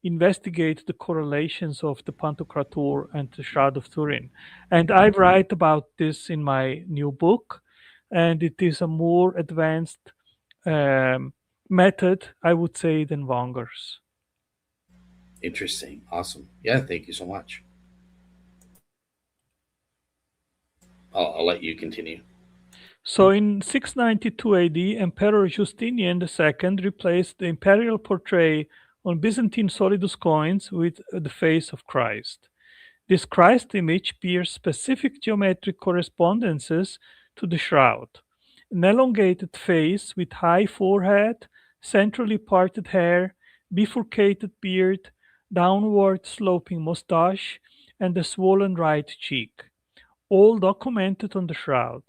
investigate the correlations of the Pantocrator and the Shroud of Turin. And I write about this in my new book, and it is a more advanced um, method, I would say, than Wanger's. Interesting, awesome. Yeah, thank you so much. I'll let you continue. So in 692 AD, Emperor Justinian II replaced the imperial portrait on Byzantine solidus coins with the face of Christ. This Christ image bears specific geometric correspondences to the shroud. An elongated face with high forehead, centrally parted hair, bifurcated beard, downward sloping mustache, and a swollen right cheek, all documented on the shroud.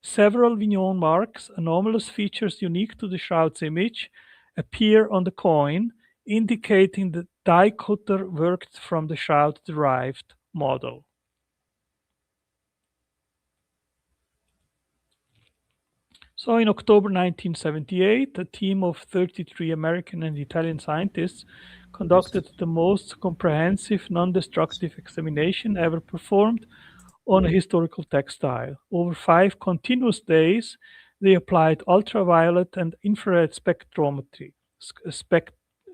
Several Vignon marks, anomalous features unique to the shroud's image, appear on the coin, indicating that die cutter worked from the shroud-derived model. So in October 1978, a team of 33 American and Italian scientists conducted the most comprehensive non-destructive examination ever performed on a historical textile. Over 5 continuous days, they applied ultraviolet and infrared spectrometry,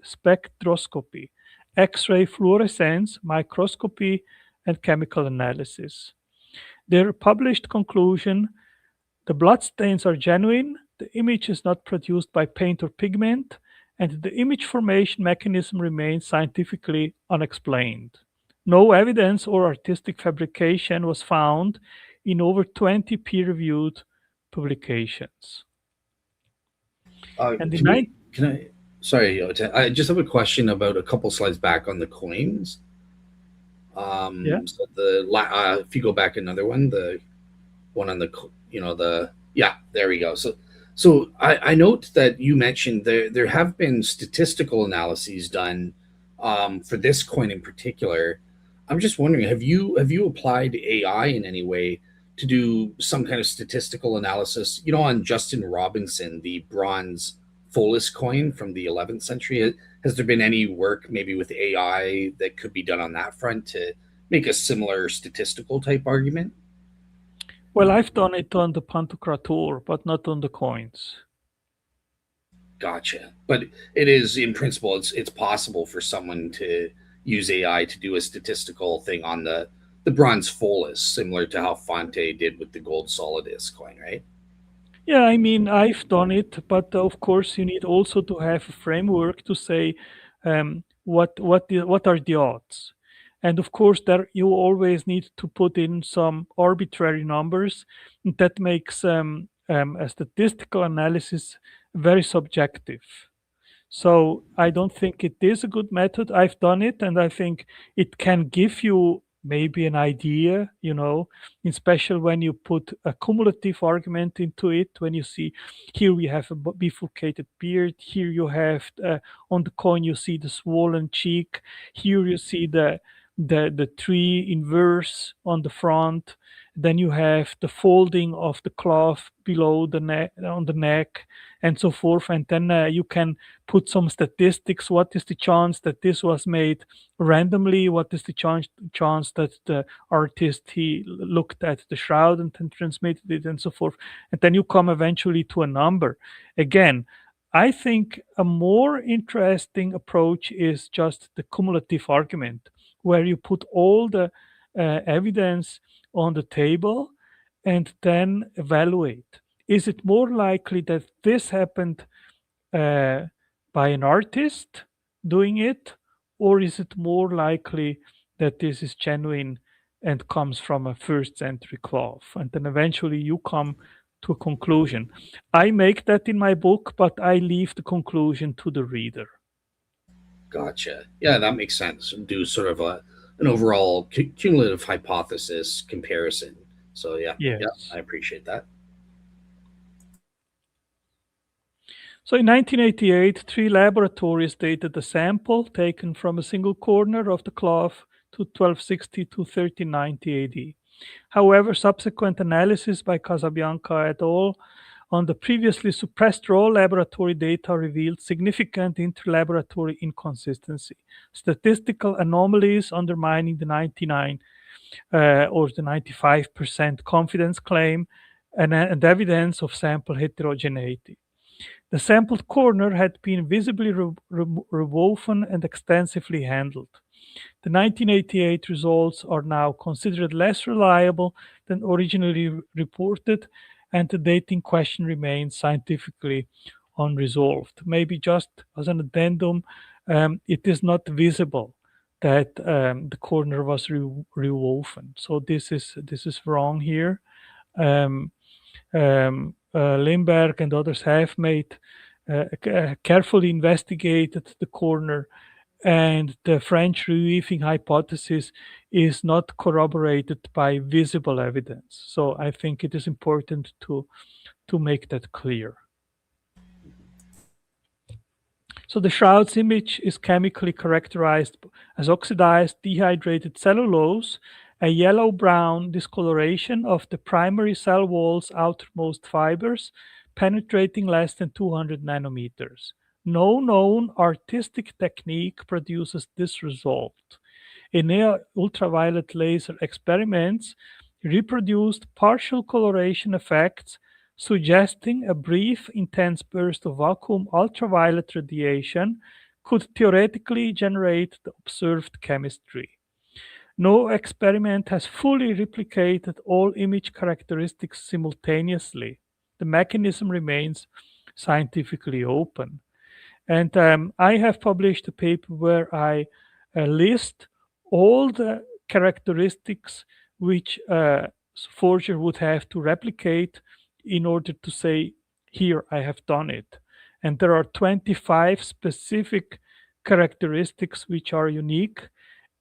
spectroscopy, X-ray fluorescence, microscopy, and chemical analysis. Their published conclusion: the bloodstains are genuine, the image is not produced by paint or pigment, and the image formation mechanism remains scientifically unexplained. No evidence or artistic fabrication was found in over 20 peer reviewed publications. And in Can nine, we? Can I? Sorry, I just have a question about a couple slides back on the coins. yeah, So if you go back another one, the one on the the yeah, there we go. So I note that you mentioned there have been statistical analyses done for this coin in particular. I'm just wondering, have you applied AI in any way to do some kind of statistical analysis? On Justin Robinson, the bronze Follis coin from the 11th century. Has there been any work maybe with AI that could be done on that front to make a similar statistical type argument? well, I've done it on the Pantocrator, but not on the coins. Gotcha. But it is in principle, it's possible for someone to use AI to do a statistical thing on the bronze foil is similar to how Fonte did with the gold solidus coin, right? Yeah, I mean, I've done it, but of course, you need also to have a framework to say what are the odds, and of course, there you always need to put in some arbitrary numbers. And that makes a statistical analysis very subjective. So I don't think it is a good method. I've done it, and I think it can give you maybe an idea, especially when you put a cumulative argument into it. When you see here we have a bifurcated beard, here you have on the coin you see the swollen cheek, here you see the tree inverse on the front. Then you have the folding of the cloth below the neck on the neck, and so forth. And then you can put some statistics. What is the chance that this was made randomly? What is the chance that the artist he looked at the shroud and then transmitted it and so forth? And then you come eventually to a number. Again, I think a more interesting approach is just the cumulative argument, where you put all the evidence on the table and then evaluate. Is it more likely that this happened uh, by an artist doing it, or is it more likely that this is genuine and comes from a first century cloth? And then eventually you come to a conclusion. I make that in my book, but I leave the conclusion to the reader. Gotcha. Yeah, that makes sense. Do sort of an overall cumulative hypothesis comparison. So yeah, yeah, Yes. I appreciate that. So in 1988, three laboratories dated a sample taken from a single corner of the cloth to 1260 to 1390 AD. However, subsequent analysis by Casabianca et al. On the previously suppressed raw laboratory data revealed significant interlaboratory inconsistency, statistical anomalies undermining the 99 or the 95% confidence claim, and evidence of sample heterogeneity. The sampled corner had been visibly rewoven and extensively handled. The 1988 results are now considered less reliable than originally reported, and the dating question remains scientifically unresolved. Maybe just as an addendum, it is not visible that the corner was rewoven. So this is wrong here. Um, Limberg and others have made carefully investigated the corner, and the French reweaving hypothesis is not corroborated by visible evidence. So I think it is important to make that clear. So the Shroud's image is chemically characterized as oxidized dehydrated cellulose, a yellow-brown discoloration of the primary cell wall's outermost fibers, penetrating less than 200 nanometers. No known artistic technique produces this result. In ultraviolet laser experiments, reproduced partial coloration effects suggesting a brief, intense burst of vacuum ultraviolet radiation could theoretically generate the observed chemistry. No experiment has fully replicated all image characteristics simultaneously. The mechanism remains scientifically open. And I have published a paper where I list all the characteristics which a forger would have to replicate in order to say, here, I have done it. And there are 25 specific characteristics which are unique.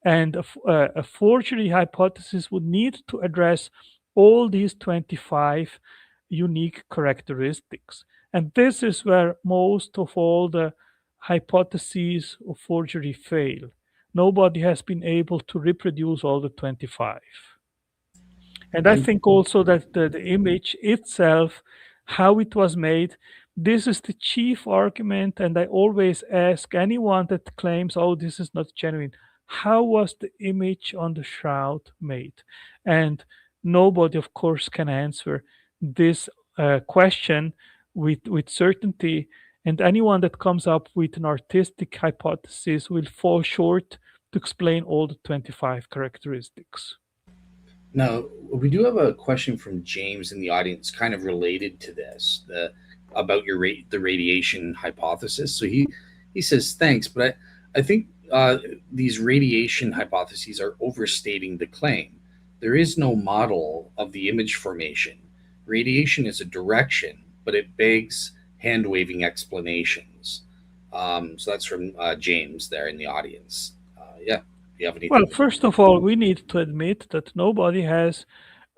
And a forgery hypothesis would need to address all these 25 unique characteristics. And this is where most of all the hypotheses of forgery fail. Nobody has been able to reproduce all the 25. And I And think also that the image itself, how it was made, this is the chief argument. And I always ask anyone that claims, oh, this is not genuine, how was the image on the shroud made? And nobody, of course, can answer this question with certainty. And anyone that comes up with an artistic hypothesis will fall short to explain all the 25 characteristics. Now, we do have a question from James in the audience, kind of related to this, about the radiation hypothesis. So he says thanks, but I think these radiation hypotheses are overstating the claim. There is no model of the image formation. Radiation is a direction, but it begs hand waving explanations. So that's from James there in the audience. Yeah, do you have Well, anything? first of all, we need to admit that nobody has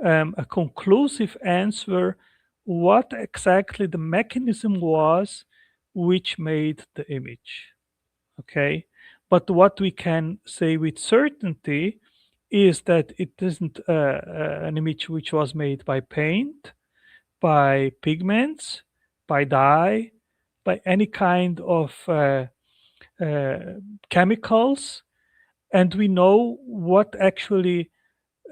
a conclusive answer what exactly the mechanism was which made the image. Okay. But what we can say with certainty is that it isn't an image which was made by paint, by pigments, by dye, by any kind of uh, chemicals. And we know what actually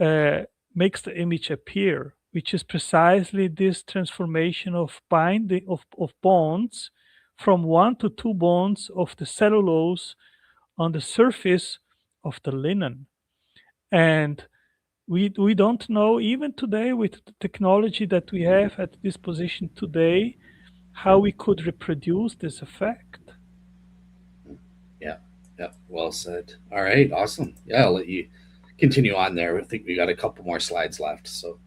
uh, makes the image appear, which is precisely this transformation of binding of bonds from one to two bonds of the cellulose on the surface of the linen. And we don't know even today with the technology that we have at disposition today how we could reproduce this effect. Yeah, yeah, well said. All right, awesome. Yeah, I'll let you continue on there. I think we got a couple more slides left. So,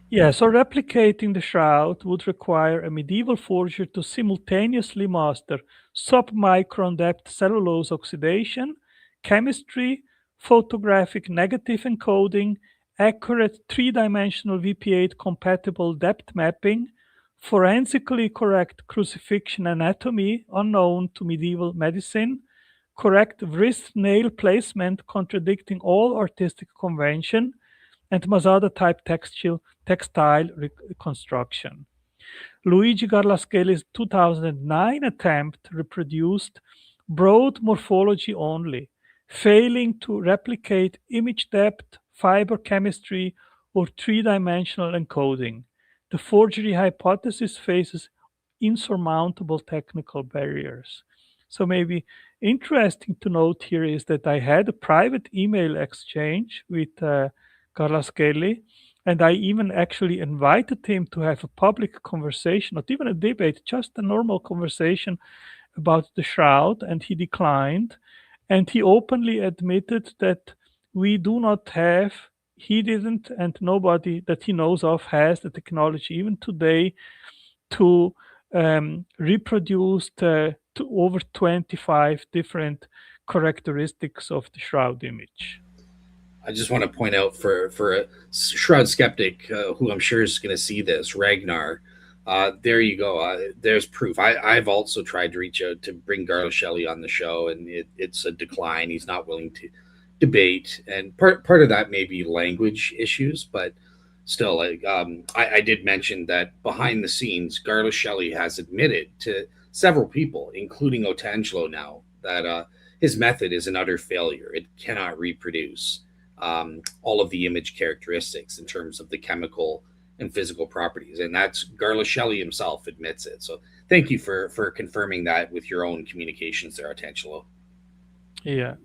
Yeah, so replicating the shroud would require a medieval forger to simultaneously master submicron depth cellulose oxidation, chemistry, photographic negative encoding, accurate three-dimensional VP8 compatible depth mapping, forensically correct crucifixion anatomy unknown to medieval medicine, correct wrist nail placement contradicting all artistic convention, and Masada type textile reconstruction. Luigi Garlaschelli's 2009 attempt reproduced broad morphology only, failing to replicate image depth, fiber chemistry, or three-dimensional encoding. The forgery hypothesis faces insurmountable technical barriers. So maybe interesting to note here is that I had a private email exchange with Garlaschelli, and I even actually invited him to have a public conversation, not even a debate, just a normal conversation about the shroud, and he declined. And he openly admitted that we do not have, he didn't, and nobody that he knows of has the technology, even today, to reproduce to over 25 different characteristics of the shroud image. I just want to point out for a Shroud skeptic who I'm sure is going to see this, Ragnar. There you go. There's proof. I've also tried to reach out to bring Garlo Shelley on the show, and it's a decline. He's not willing to debate, and part of that may be language issues, but still, like I did mention that behind the scenes, Garlo Shelley has admitted to several people, including Otangelo now, that his method is an utter failure. It cannot reproduce all of the image characteristics in terms of the chemical and physical properties, and that's Garla Shelley himself admits it. So thank you for confirming that with your own communications there, Otangelo. Yeah.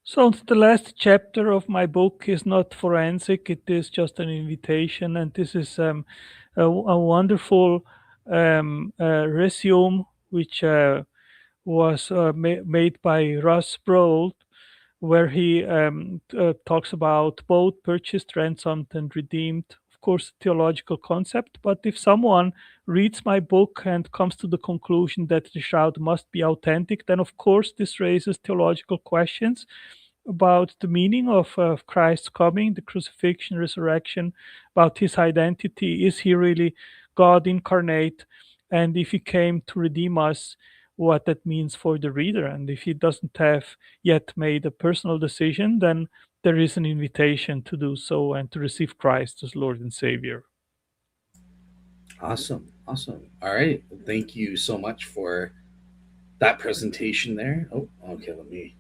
So the last chapter of my book is not forensic; it is just an invitation, and this is a wonderful resume which was made by Russ Sproul, where he talks about both purchased, ransomed, and redeemed. Of course, theological concept. But if someone reads my book and comes to the conclusion that the shroud must be authentic, then of course this raises theological questions about the meaning of Christ's coming, the crucifixion, resurrection, about his identity. Is he really God incarnate? And if he came to redeem us, what that means for the reader. And if he doesn't have yet made a personal decision, then there is an invitation to do so and to receive Christ as Lord and Savior. Awesome, awesome. All right, thank you so much for that presentation there. Oh, okay, let me.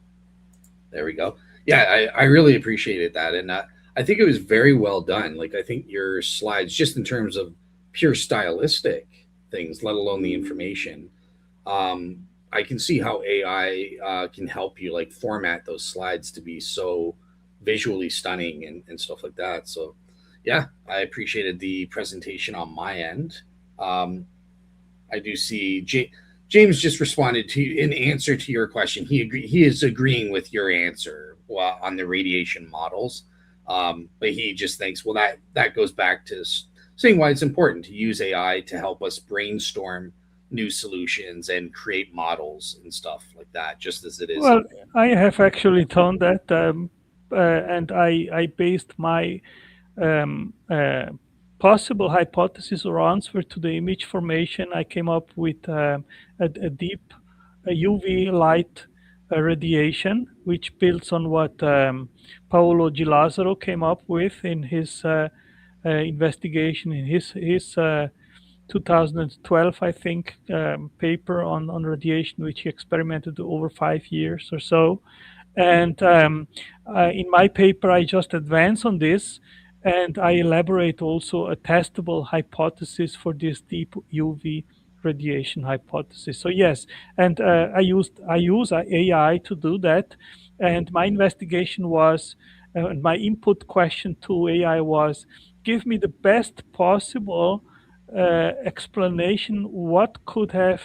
There we go. Yeah, I really appreciated that, and I think it was very well done. Like I think your slides, just in terms of pure stylistic things, let alone the information, um, I can see how AI can help you like format those slides to be so visually stunning and stuff like that. So, yeah, I appreciated the presentation on my end. Um, I do see James just responded to in answer to your question. He is agreeing with your answer on the radiation models, but he just thinks, well, that goes back to saying why it's important to use AI to help us brainstorm new solutions and create models and stuff like that, just as it is in. Well, I have actually done that, and I based my um, uh, possible hypothesis or answer to the image formation. I came up with a deep UV light radiation, which builds on what Paolo Di Lazzaro came up with in his investigation in his 2012, I think, paper on radiation, which he experimented over 5 years or so. And in my paper, I just advance on this and I elaborate also a testable hypothesis for this deep UV radiation hypothesis. So yes, and I use AI to do that. And my investigation was, my input question to AI was, give me the best possible explanation what could have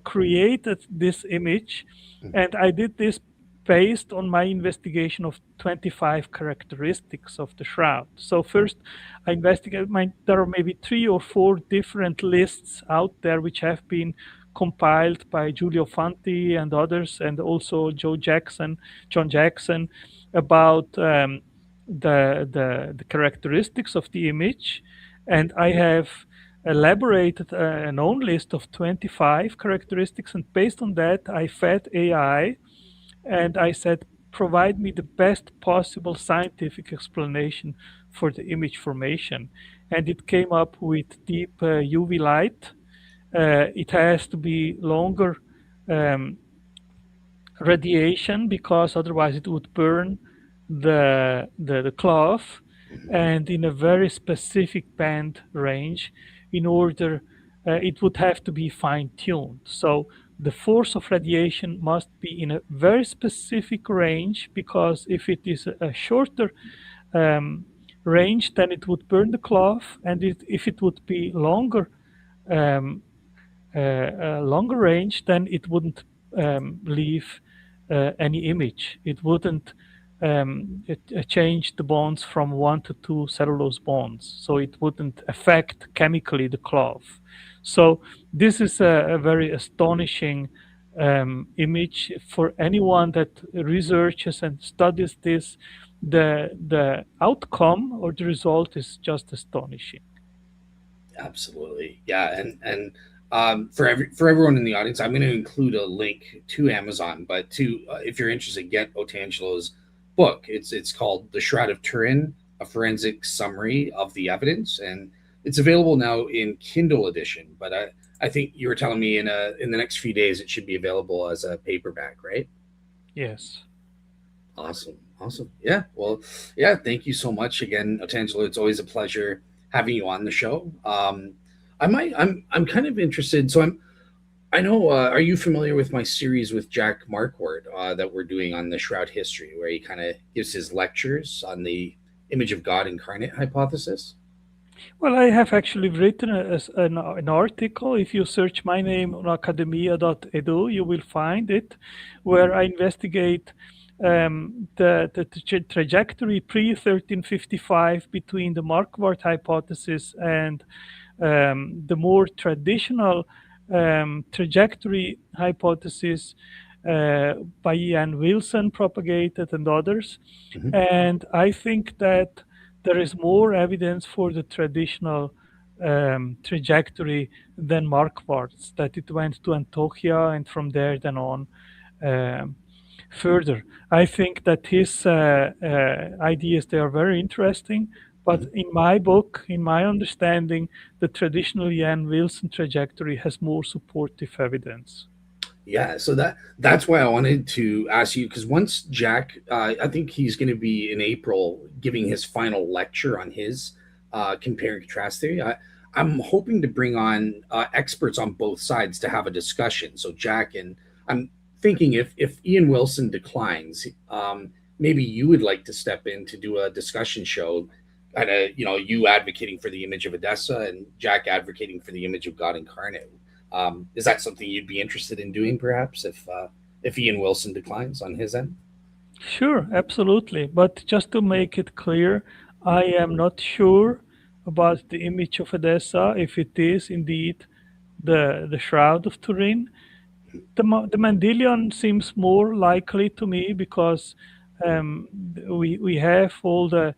created this image. And I did this based on my investigation of 25 characteristics of the shroud. So first, I investigated. There are maybe 3 or 4 different lists out there which have been compiled by Giulio Fanti and others, and also John Jackson, about the characteristics of the image, and I have elaborated a known list of 25 characteristics, and based on that, I fed AI and I said, provide me the best possible scientific explanation for the image formation. And it came up with deep UV light. It has to be longer um, radiation because otherwise it would burn the cloth, and in a very specific band range in order it would have to be fine tuned. So the force of radiation must be in a very specific range, because if it is a shorter um, range, then it would burn the cloth, and if it would be um, longer range, then it wouldn't leave any image. It wouldn't change the bonds from 1 to 2 cellulose bonds. So it wouldn't affect chemically the cloth. So this is a very astonishing image for anyone that researches and studies this. The outcome or the result is just astonishing. Absolutely, yeah, and for everyone in the audience, I'm going to include a link to Amazon, but to if you're interested, get Otangelo's book. It's called The Shroud of Turin: A Forensic Summary of the Evidence, and it's available now in Kindle edition. But I think you were telling me in the next few days it should be available as a paperback, right? Yes. Awesome. Awesome. Yeah. Well, yeah. Thank you so much again, Otangelo. It's always a pleasure having you on the show. I'm kind of interested. I know, are you familiar with my series with Jack Marquardt that we're doing on the Shroud history, where he kind of gives his lectures on the image of God incarnate hypothesis? Well, I have actually written an article. If you search my name on academia.edu, you will find it, where I investigate the trajectory pre 1355 between the Marquardt hypothesis and the more traditional trajectory hypothesis by Ian Wilson propagated and others. Hmm. And I think that there is more evidence for the traditional trajectory than Marquardt's, that it went to Antiochia and from there then on um, further. I think that his ideas, they are very interesting, but Hmm. in my book, in my understanding, the traditional Ian Wilson trajectory has more supportive evidence. Yeah, so that's why I wanted to ask you, because once Jack, I think he's going to be in April giving his final lecture on his compare and contrast theory. I'm hoping to bring on experts on both sides to have a discussion. So Jack and I'm thinking if Ian Wilson declines, maybe you would like to step in to do a discussion show, kind of, you advocating for the image of Odessa and Jack advocating for the image of God incarnate. Is that something you'd be interested in doing, perhaps, if Ian Wilson declines on his end? Sure, absolutely. But just to make it clear, I am not sure about the image of Edessa, if it is indeed the Shroud of Turin. The Mendelian seems more likely to me because we have all the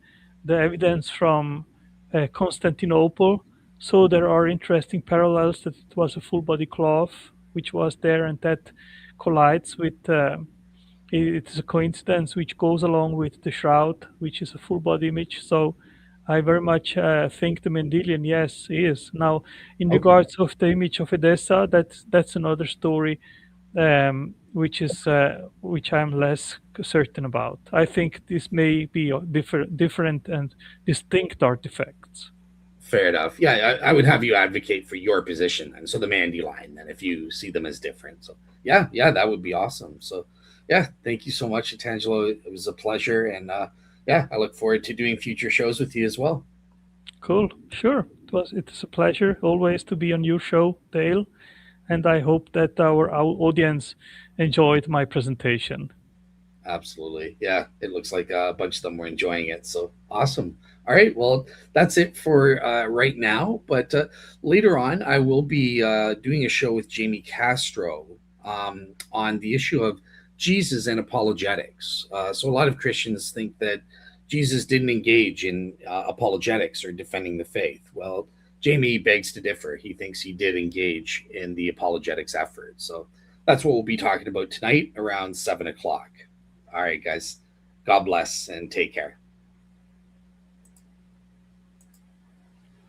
evidence from Constantinople, so there are interesting parallels that it was a full body cloth which was there, and that collides with. It is a coincidence which goes along with the shroud, which is a full body image. So I very much think the Mendelian, yes, is. Now, in Okay. regards of the image of Edessa, that's another story, which I'm less certain about. I think this may be different and distinct artifacts. Fair enough. Yeah, I would have you advocate for your position, and so the Mandy line. Then, if you see them as different, so yeah, yeah, that would be awesome. So, yeah, thank you so much, Otangelo. It was a pleasure, and yeah, I look forward to doing future shows with you as well. Cool. Sure. It is a pleasure always to be on your show, Dale, and I hope that our audience enjoyed my presentation. Absolutely. Yeah, it looks like a bunch of them were enjoying it. So awesome. All right. Well, that's it for right now. But later on, I will be doing a show with Jamie Castro on the issue of Jesus and apologetics. So a lot of Christians think that Jesus didn't engage in apologetics or defending the faith. Well, Jamie begs to differ. He thinks he did engage in the apologetics effort. So that's what we'll be talking about tonight around 7 o'clock. All right, guys. God bless and take care.